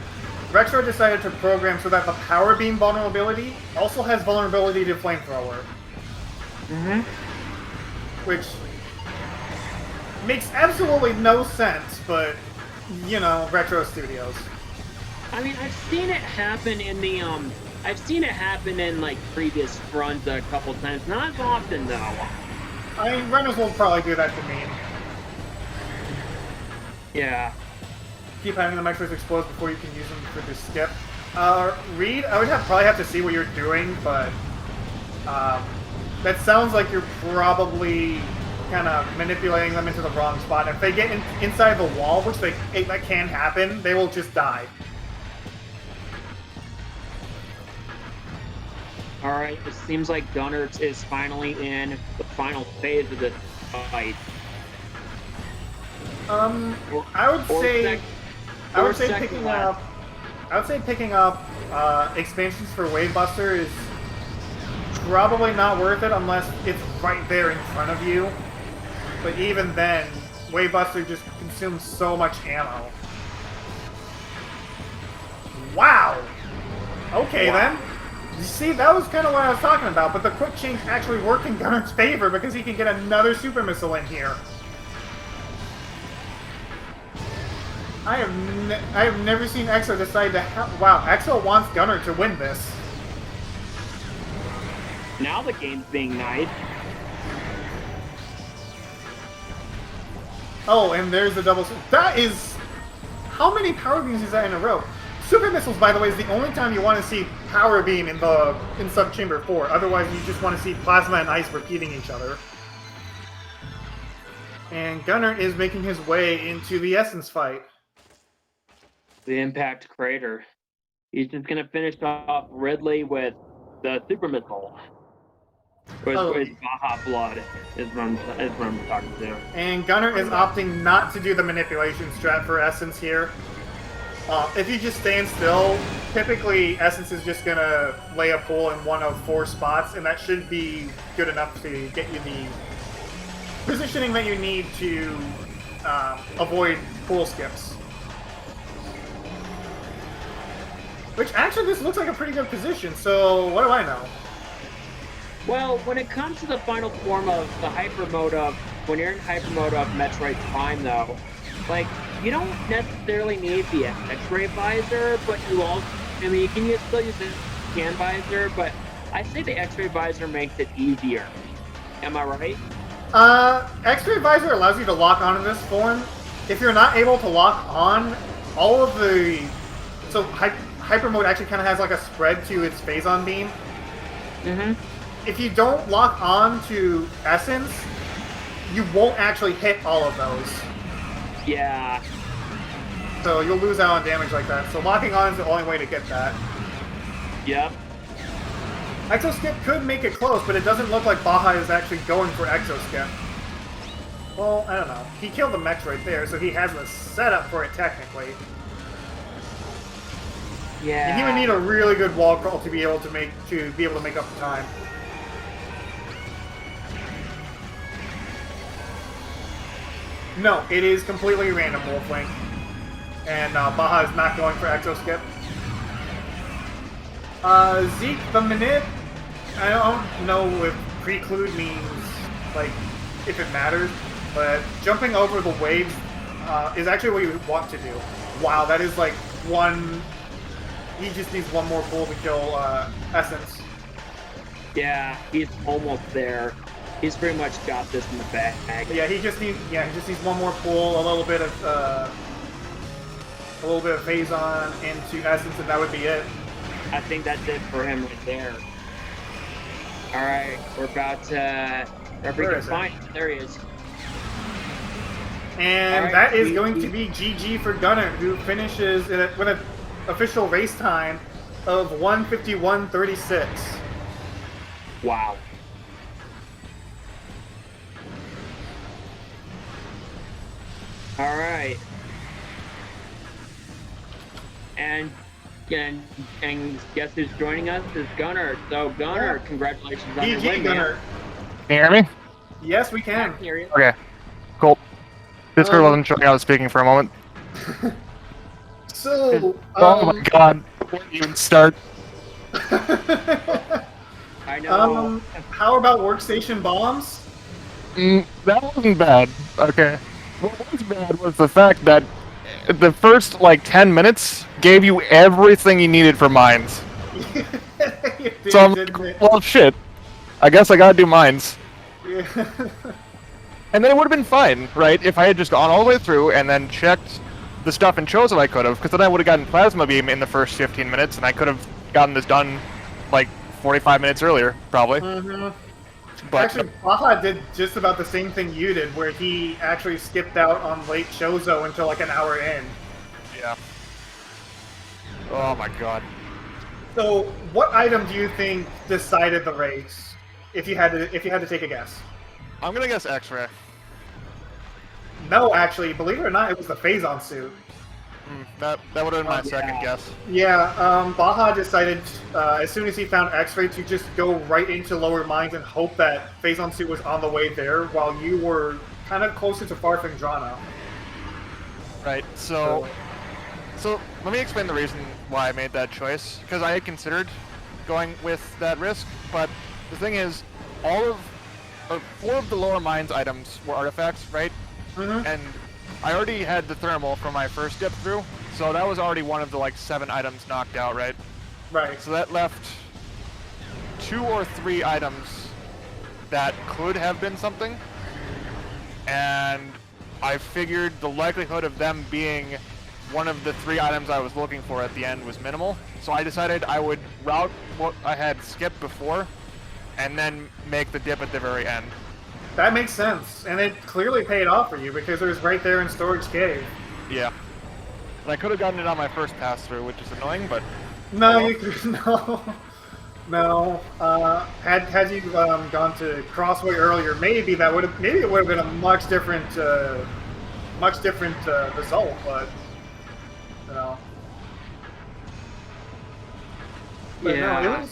Retro decided to program so that the power beam vulnerability also has vulnerability to flamethrower. Which makes absolutely no sense, but, you know, Retro Studios. I mean, I've seen it happen in the, I've seen it happen in, like, previous runs a couple times. Not as often, though. I mean, runners will probably do that to me. Yeah. Keep having the Metroids explode before you can use them for the skip. Reed, I would probably have to see what you're doing, but that sounds like you're probably kind of manipulating them into the wrong spot. If they get inside the wall, which that can happen, they will just die. Alright, it seems like Gunert is finally in the final phase of this fight. I would say picking up expansions for Wavebuster is probably not worth it unless it's right there in front of you. But even then, Wavebuster just consumes so much ammo. Wow! Okay then. You see, that was kind of what I was talking about, but the quick change actually worked in Gunert's favor because he can get another super missile in here. I have never seen Exo decide to wow, Exo wants Gunert to win this. Now the game's being nice. Oh, and there's the double. That is... How many power beams is that in a row? Super missiles, by the way, is the only time you want to see power beam in Subchamber 4. Otherwise, you just want to see plasma and ice repeating each other. And Gunert is making his way into the Essence fight. The Impact Crater. He's just gonna finish off Ridley with the super missile. With BajaBlood is what I'm talking to. And Gunert is opting not to do the manipulation strat for Essence here. If you just stand still, typically Essence is just gonna lay a pool in one of 4 spots, and that should be good enough to get you the positioning that you need to avoid pool skips. Which actually, this looks like a pretty good position, so what do I know? Well, when it comes to the final form of the hyper mode of, when you're in hyper mode of Metroid Prime though, like, you don't necessarily need the X-ray visor, but you also, I mean, you can still use the scan visor, but I say the X-ray visor makes it easier. Am I right? X-ray visor allows you to lock on in this form. If you're not able to lock on, all of the... So, hyper mode actually kind of has like a spread to its phazon beam. Mm-hmm. If you don't lock on to Essence, you won't actually hit all of those. Yeah. So you'll lose out on damage like that. So locking on is the only way to get that. Yep. Exo Skip could make it close, but it doesn't look like Baja is actually going for Exo Skip. Well, I don't know. He killed the mechs right there, so he has the setup for it technically. Yeah. And he would need a really good wall crawl to be able to make up the time. No, it is completely random, Wolfwing. And Baja is not going for Exo Skip. Zeke, the Manip, I don't know if preclude means, like, if it matters, but jumping over the waves is actually what you want to do. Wow, that is like one... He just needs one more pull to kill Essence. Yeah, he's almost there. He's pretty much got this in the bag. Yeah, he just needs one more pull, a little bit of phazon into Essence, and that would be it. I think that's it for him right there. All right, we're about to. There he is. And right, that is going to be GG for Gunert, who finishes it with an official race time of 1:51.36. Wow. All right. And guess who's joining us is Gunert. So Gunert, congratulations on your win, Gunert. Can you hear me? Yes, we can. I can hear you. Okay, cool. Discord wasn't showing I was speaking for a moment. So, oh my god, before you even start. I know. How about workstation bombs? That wasn't bad. Okay. What was bad was the fact that the first, like, 10 minutes gave you everything you needed for mines. So I'm like, well, shit. I guess I gotta do mines. Yeah. And then it would have been fine, right, if I had just gone all the way through and then checked the stuff and chose what I could have, because then I would have gotten Plasma Beam in the first 15 minutes, and I could have gotten this done, like, 45 minutes earlier, probably. But, actually, Baja did just about the same thing you did, where he actually skipped out on late Chozo until like an hour in. Yeah. Oh my god. So, what item do you think decided the race? If you had to take a guess. I'm gonna guess X-ray. No, actually, believe it or not, it was the Phazon suit. That would have been my second guess. Yeah, Baja decided as soon as he found X-ray to just go right into lower mines and hope that Phazon suit was on the way there, while you were kind of closer to Farfang. Right. So let me explain the reason why I made that choice. Because I had considered going with that risk, but the thing is, four of the lower mines items were artifacts, right? Mm-hmm. And I already had the thermal from my first dip through, so that was already one of the like 7 items knocked out, right? Right. So that left 2 or 3 items that could have been something, and I figured the likelihood of them being one of the 3 items I was looking for at the end was minimal. So I decided I would route what I had skipped before, and then make the dip at the very end. That makes sense, and it clearly paid off for you because it was right there in Storage Cave. Yeah. And I could have gotten it on my first pass through, which is annoying, but No, you could no. Had you gone to Crossway earlier, maybe it would have been a much different result. But you know, Yeah. no,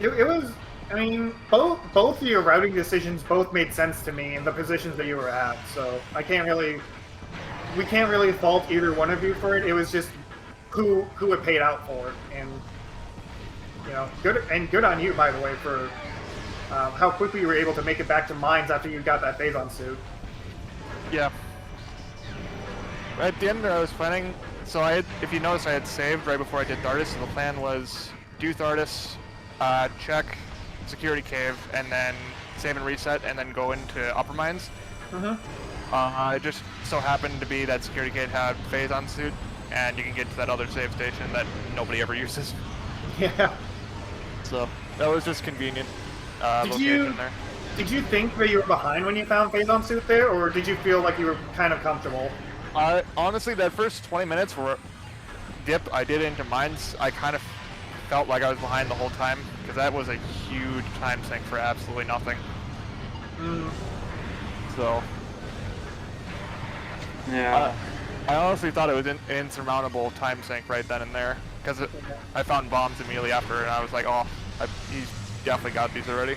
it was. I mean, both of your routing decisions both made sense to me in the positions that you were at. So we can't really fault either one of you for it. It was just who it paid out for, and you know, good on you, by the way, for how quickly you were able to make it back to mines after you got that Phazon suit. yeah. Right at the end there, I was planning. So if you notice, I had saved right before I did Thardis. So the plan was do Thardis, check security cave, and then save and reset, and then go into upper mines. Mm-hmm. It just so happened to be that security cave had Phazon suit, and you can get to that other save station that nobody ever uses. Yeah. So that was just convenient. Did Location there. you think that you were behind when you found Phazon suit there, or did you feel like you were kind of comfortable? Honestly, that first 20 minutes were dip I did into mines, I kind of felt like I was behind the whole time, because that was a huge time sink for absolutely nothing. So Yeah. I honestly thought it was an insurmountable time sink right then and there, because I found bombs immediately after, and I was like, oh, he's definitely got these already.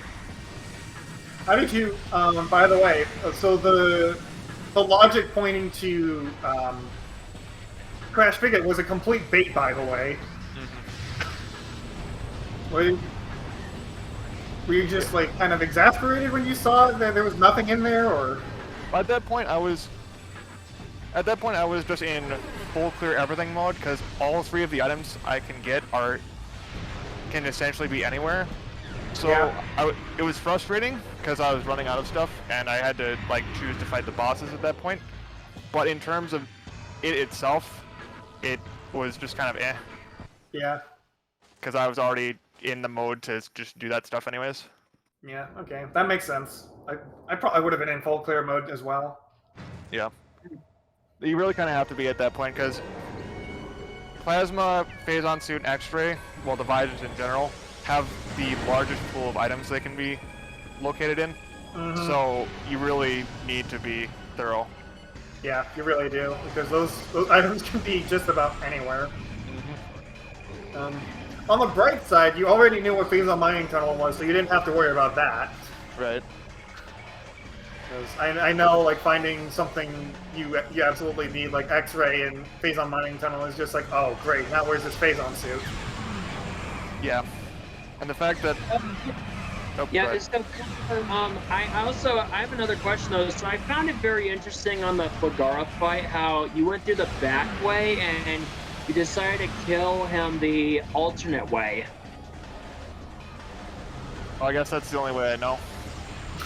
How did you? By the way, so the logic pointing to Crash Bigot was a complete bait, by the way. Were you just like kind of exasperated when you saw that there was nothing in there, or? At that point, I was just in full clear everything mode, because all 3 of the items I can get can essentially be anywhere. So yeah. It was frustrating because I was running out of stuff, and I had to like choose to fight the bosses at that point. But in terms of it itself, it was just kind of eh. Yeah. Because I was already in the mode to just do that stuff anyways. Yeah. Okay, that makes sense. I probably would have been in full clear mode as well. Yeah. You really kind of have to be at that point, because Plasma, Phazon Suit, and X-Ray, well, the visors in general, have the largest pool of items they can be located in. Mm-hmm. So you really need to be thorough. Yeah, you really do, because those items can be just about anywhere. On the bright side, you already knew what Phazon Mining Tunnel was, so you didn't have to worry about that. Right. Because I know, like, finding something you absolutely need, like X-Ray and Phazon Mining Tunnel, is just like, oh, great, now where's this Phazon suit? Yeah. And the fact that... Oh, yeah, so, I have another question though. So I found it very interesting on the Fagara fight how you went through the back way and you decided to kill him the alternate way. Well, I guess that's the only way I know.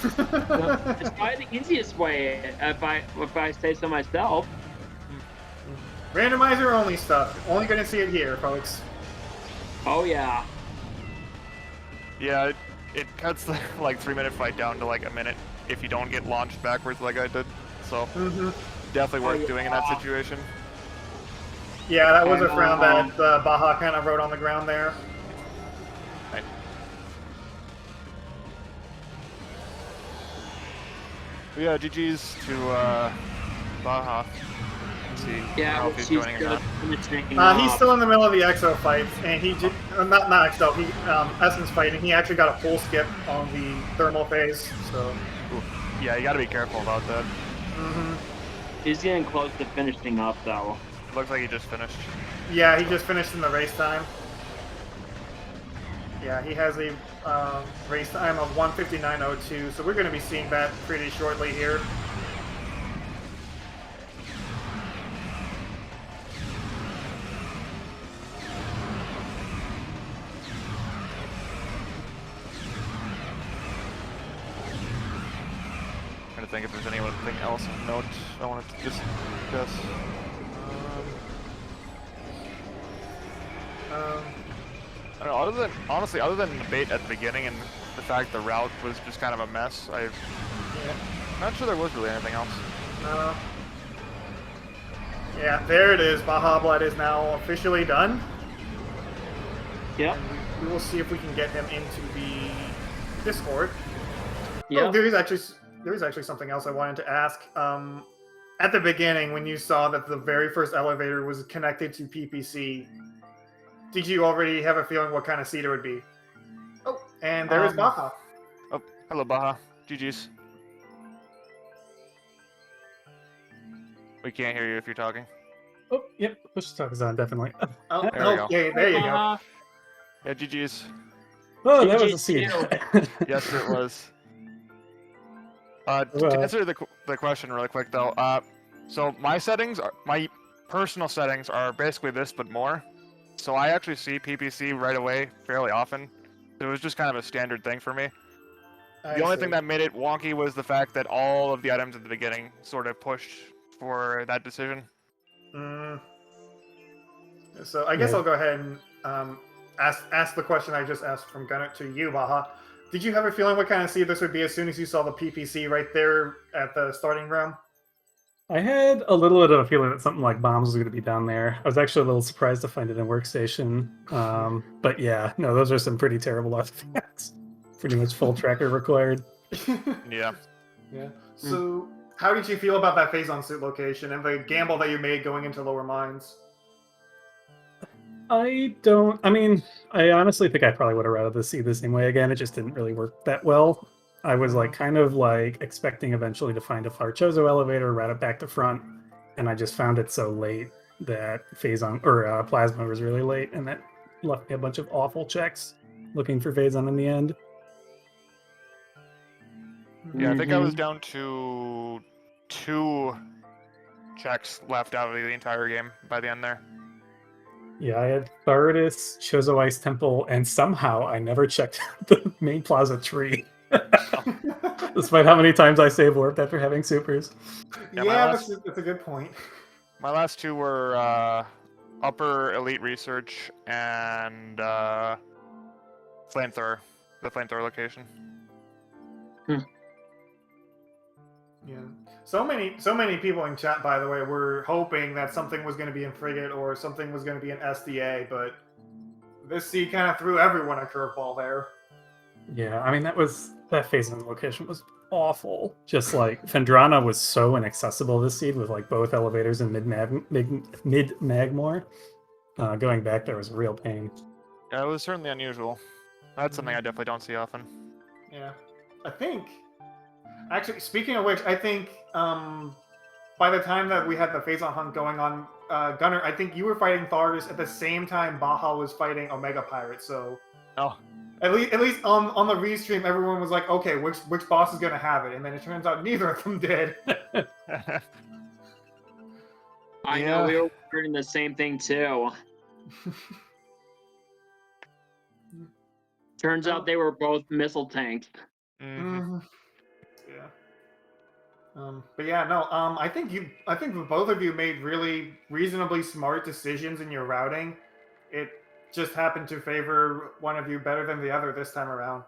It's probably the easiest way, if I say so myself. Randomizer only stuff. Only gonna see it here, folks. Oh yeah. Yeah, it cuts the like 3-minute fight down to like a minute if you don't get launched backwards like I did. So definitely worth doing in that situation. Yeah, that was a frown that Baja kind of wrote on the ground there. Right. Yeah, GG's to Baja. Let's see. I don't Yeah, know if he's she's joining or not. finishing He's off. still in the middle of the EXO fights, and he just not EXO. He Essence fighting. He actually got a full skip on the thermal phase. So Ooh. Yeah, you gotta be careful about that. He's getting close to finishing up, though. Looks like he just finished. yeah, he just finished in the race time. Yeah, he has a race time of 1:59.02. So we're going to be seeing that pretty shortly here. Trying to think if there's anything else of note I wanted to discuss. I don't know, honestly, other than the bait at the beginning and the fact the route was just kind of a mess, I'm not sure there was really anything else. Yeah, there it is. BajaBlood is now officially done. Yep. We will see if we can get him into the Discord. Yep. Oh, there is actually something else I wanted to ask. At the beginning, when you saw that the very first elevator was connected to PPC, did you already have a feeling what kind of seat it would be? Oh, and there is Baja. Oh, hello Baja. GG's. We can't hear you if you're talking. Oh, yep. Push to talk is on, definitely. Oh, There we go. okay, there you go. Yeah, GG's. Oh, that was a seed. Yes, it was. To answer the question really quick though, so my personal settings are basically this but more. So I actually see PPC right away fairly often. It was just kind of a standard thing for me. The only thing that made it wonky was the fact that all of the items at the beginning sort of pushed for that decision. So I guess I'll go ahead and ask the question I just asked from gunert to you, Baja. Did you have a feeling what kind of seed this would be as soon as you saw the PPC right there at the starting ground? I had a little bit of a feeling that something like bombs was going to be down there. I was actually a little surprised to find it in workstation. But yeah, no, those are some pretty terrible artifacts. Pretty much full tracker required. Yeah. Yeah. So, how did you feel about that phase on suit location and the gamble that you made going into lower mines? I honestly think I probably would have rather see the same way again. It just didn't really work that well. I was kind of expecting eventually to find a Farchozo elevator, route it back to front, and I just found it so late that Phazon or Plasma was really late, and that left me a bunch of awful checks looking for Phazon in the end. Yeah, I think I was down to 2 checks left out of the entire game by the end there. Yeah, I had Thardis, Chozo Ice Temple, and somehow I never checked the main plaza tree. Despite how many times I save warped after having supers. Yeah, that's a good point. My last 2 were Upper Elite Research and Flamethrower, the Flamethrower location. Yeah. So many people in chat, by the way, were hoping that something was going to be in Frigate or something was going to be in SDA, but this seed kind of threw everyone a curveball there. Yeah, I mean, that phase in the location was awful. Just Fendrana was so inaccessible this seed with both elevators and mid Magmore. Going back there was a real pain. Yeah, it was certainly unusual. That's something I definitely don't see often. Yeah. I think, actually, speaking of which, I think by the time that we had the Phazon hunt going on, gunert, I think you were fighting Thardis at the same time Baja was fighting Omega Pirate, so... Oh. At least on the restream, everyone was like, okay, which boss is going to have it? And then it turns out neither of them did. I know, we were wondering the same thing too. Turns out they were both missile tanked. Yeah. But yeah, no. I think both of you made really reasonably smart decisions in your routing. It just happened to favor one of you better than the other this time around.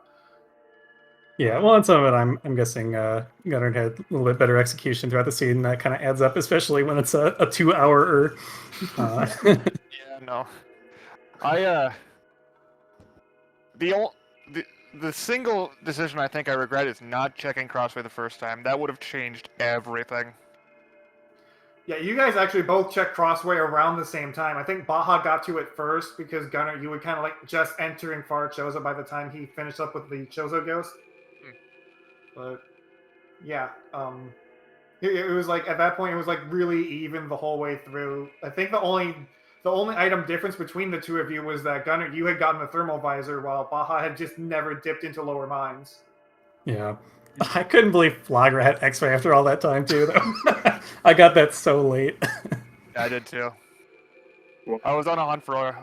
Yeah, well, on some of it, I'm guessing gunert had a little bit better execution throughout the seed, and that kind of adds up, especially when it's a 2-hour. Yeah, no. The The single decision I think I regret is not checking Crossway the first time. That would have changed everything. Yeah, you guys actually both checked Crossway around the same time. I think Baja got to it first because Gunner, you were kind of like just entering Far Chozo by the time he finished up with the Chozo Ghost. But yeah, it was like at that point it was like really even the whole way through. I think the only item difference between the two of you was that Gunner, you had gotten the thermal visor while Baja had just never dipped into lower mines. Yeah. I couldn't believe Flogger had X-ray after all that time too, though. I got that so late. Yeah, I did too. I was on a hunt for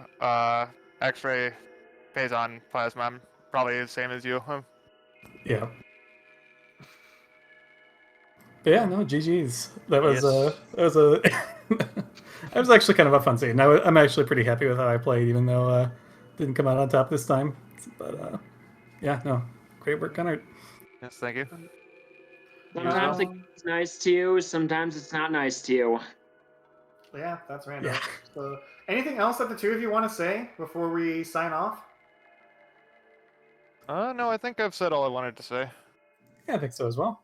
X-ray, Phazon, Plasma. I'm probably the same as you. Yeah. But yeah, no, GG's. That was that was actually kind of a fun scene. I'm actually pretty happy with how I played, even though didn't come out on top this time. But yeah, no, great work, Gunner. Yes, thank you. Sometimes it's nice to you, sometimes it's not nice to you. Yeah, that's Rando. Yeah. So, anything else that the two of you want to say before we sign off? No, I think I've said all I wanted to say. Yeah, I think so as well.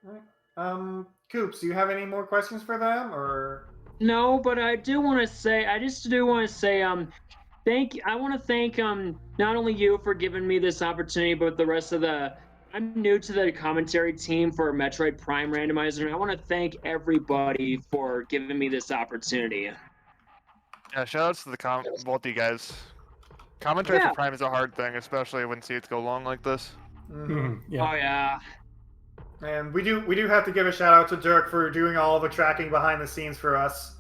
All right. Coops, do you have any more questions for them, or? No, but I do want to say, I want to thank not only you for giving me this opportunity, but the rest of I'm new to the commentary team for Metroid Prime Randomizer, and I want to thank everybody for giving me this opportunity. Yeah, shoutouts to both you guys. Commentary Yeah. for Prime is a hard thing, especially when seats go long like this. Yeah. Oh yeah. And we do have to give a shout out to Dirk for doing all the tracking behind the scenes for us.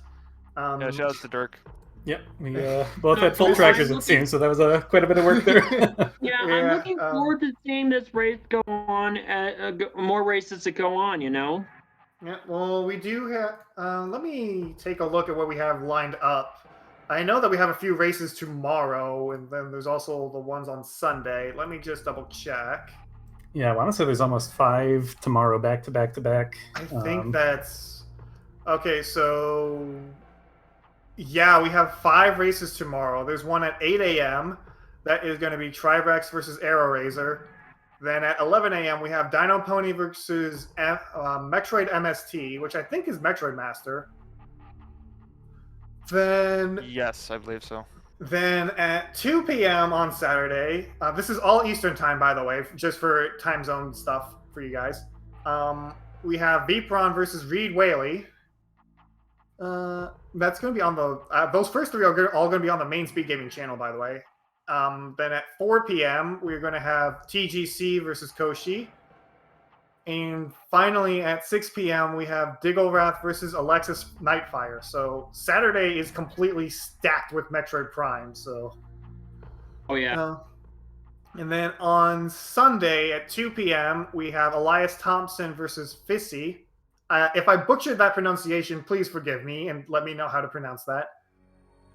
Yeah, shoutouts to Dirk. Yep, we both had full trackers, it seems, so that was quite a bit of work there. Yeah, I'm looking forward to seeing this race go on, more races to go on, you know? Yeah, well, we do have... let me take a look at what we have lined up. I know that we have a few races tomorrow, and then there's also the ones on Sunday. Let me just double check. Yeah, I want to say there's almost 5 tomorrow, back to back to back. I think that's... Okay, so... Yeah, we have 5 races tomorrow. There's one at 8 a.m. That is going to be Tribrax versus Arrow Razor. Then at 11 a.m. we have Dino Pony versus Metroid MST, which I think is Metroid Master. Then... Yes, I believe so. Then at 2 p.m. on Saturday, this is all Eastern time, by the way, just for time zone stuff for you guys. We have Vpron versus Reed Whaley. That's going to be on the... those first 3 are all going to be on the main SpeedGaming channel, by the way. Then at 4 p.m., we're going to have TGC versus Koshi. And finally, at 6 p.m., we have Digglewrath versus Alexis Nightfire. So Saturday is completely stacked with Metroid Prime. So, Oh yeah. and then on Sunday at 2 p.m., we have Elias Thompson versus Fissy. If I butchered that pronunciation, please forgive me and let me know how to pronounce that.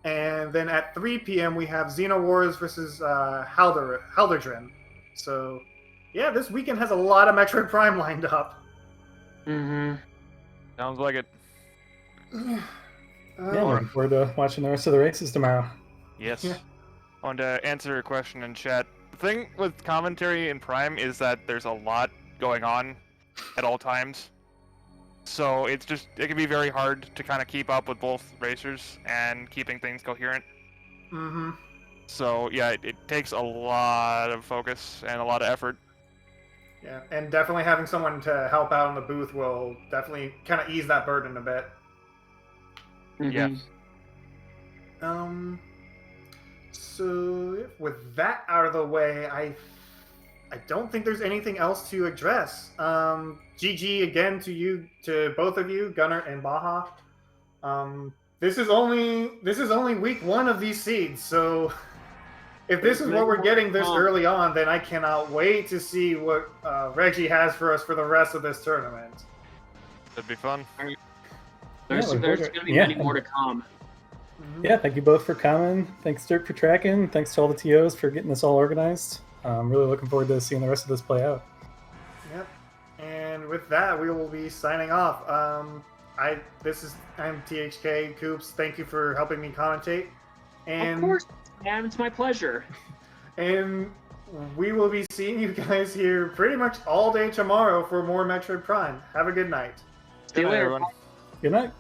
And then at 3 p.m., we have Xenowars versus Halderdrin. So, yeah, this weekend has a lot of Metroid Prime lined up. Mm-hmm. Sounds like it. Yeah, looking forward to watching the rest of the races tomorrow. Yes. Yeah. I wanted to answer your question in chat. The thing with commentary in Prime is that there's a lot going on at all times. So it can be very hard to kind of keep up with both racers and keeping things coherent. Mm-hmm. So yeah, it takes a lot of focus and a lot of effort. Yeah, and definitely having someone to help out in the booth will definitely kind of ease that burden a bit. Mm-hmm. Yes. So with that out of the way, I don't think there's anything else to address. GG again to both of you, Gunner and Baja. This is only week 1 of these seeds, so if this is what we're getting this early on, then I cannot wait to see what Reggie has for us for the rest of this tournament. That'd be fun. There's Yeah, going to be many more to come. Yeah, thank you both for coming. Thanks, Dirk, for tracking. Thanks to all the TOs for getting this all organized. I'm really looking forward to seeing the rest of this play out. Yep. And with that, we will be signing off. I'm THK Coops. Thank you for helping me commentate. And Of course, man, it's my pleasure. And we will be seeing you guys here pretty much all day tomorrow for more Metroid Prime. Have a good night. See you later. Everyone. Good night.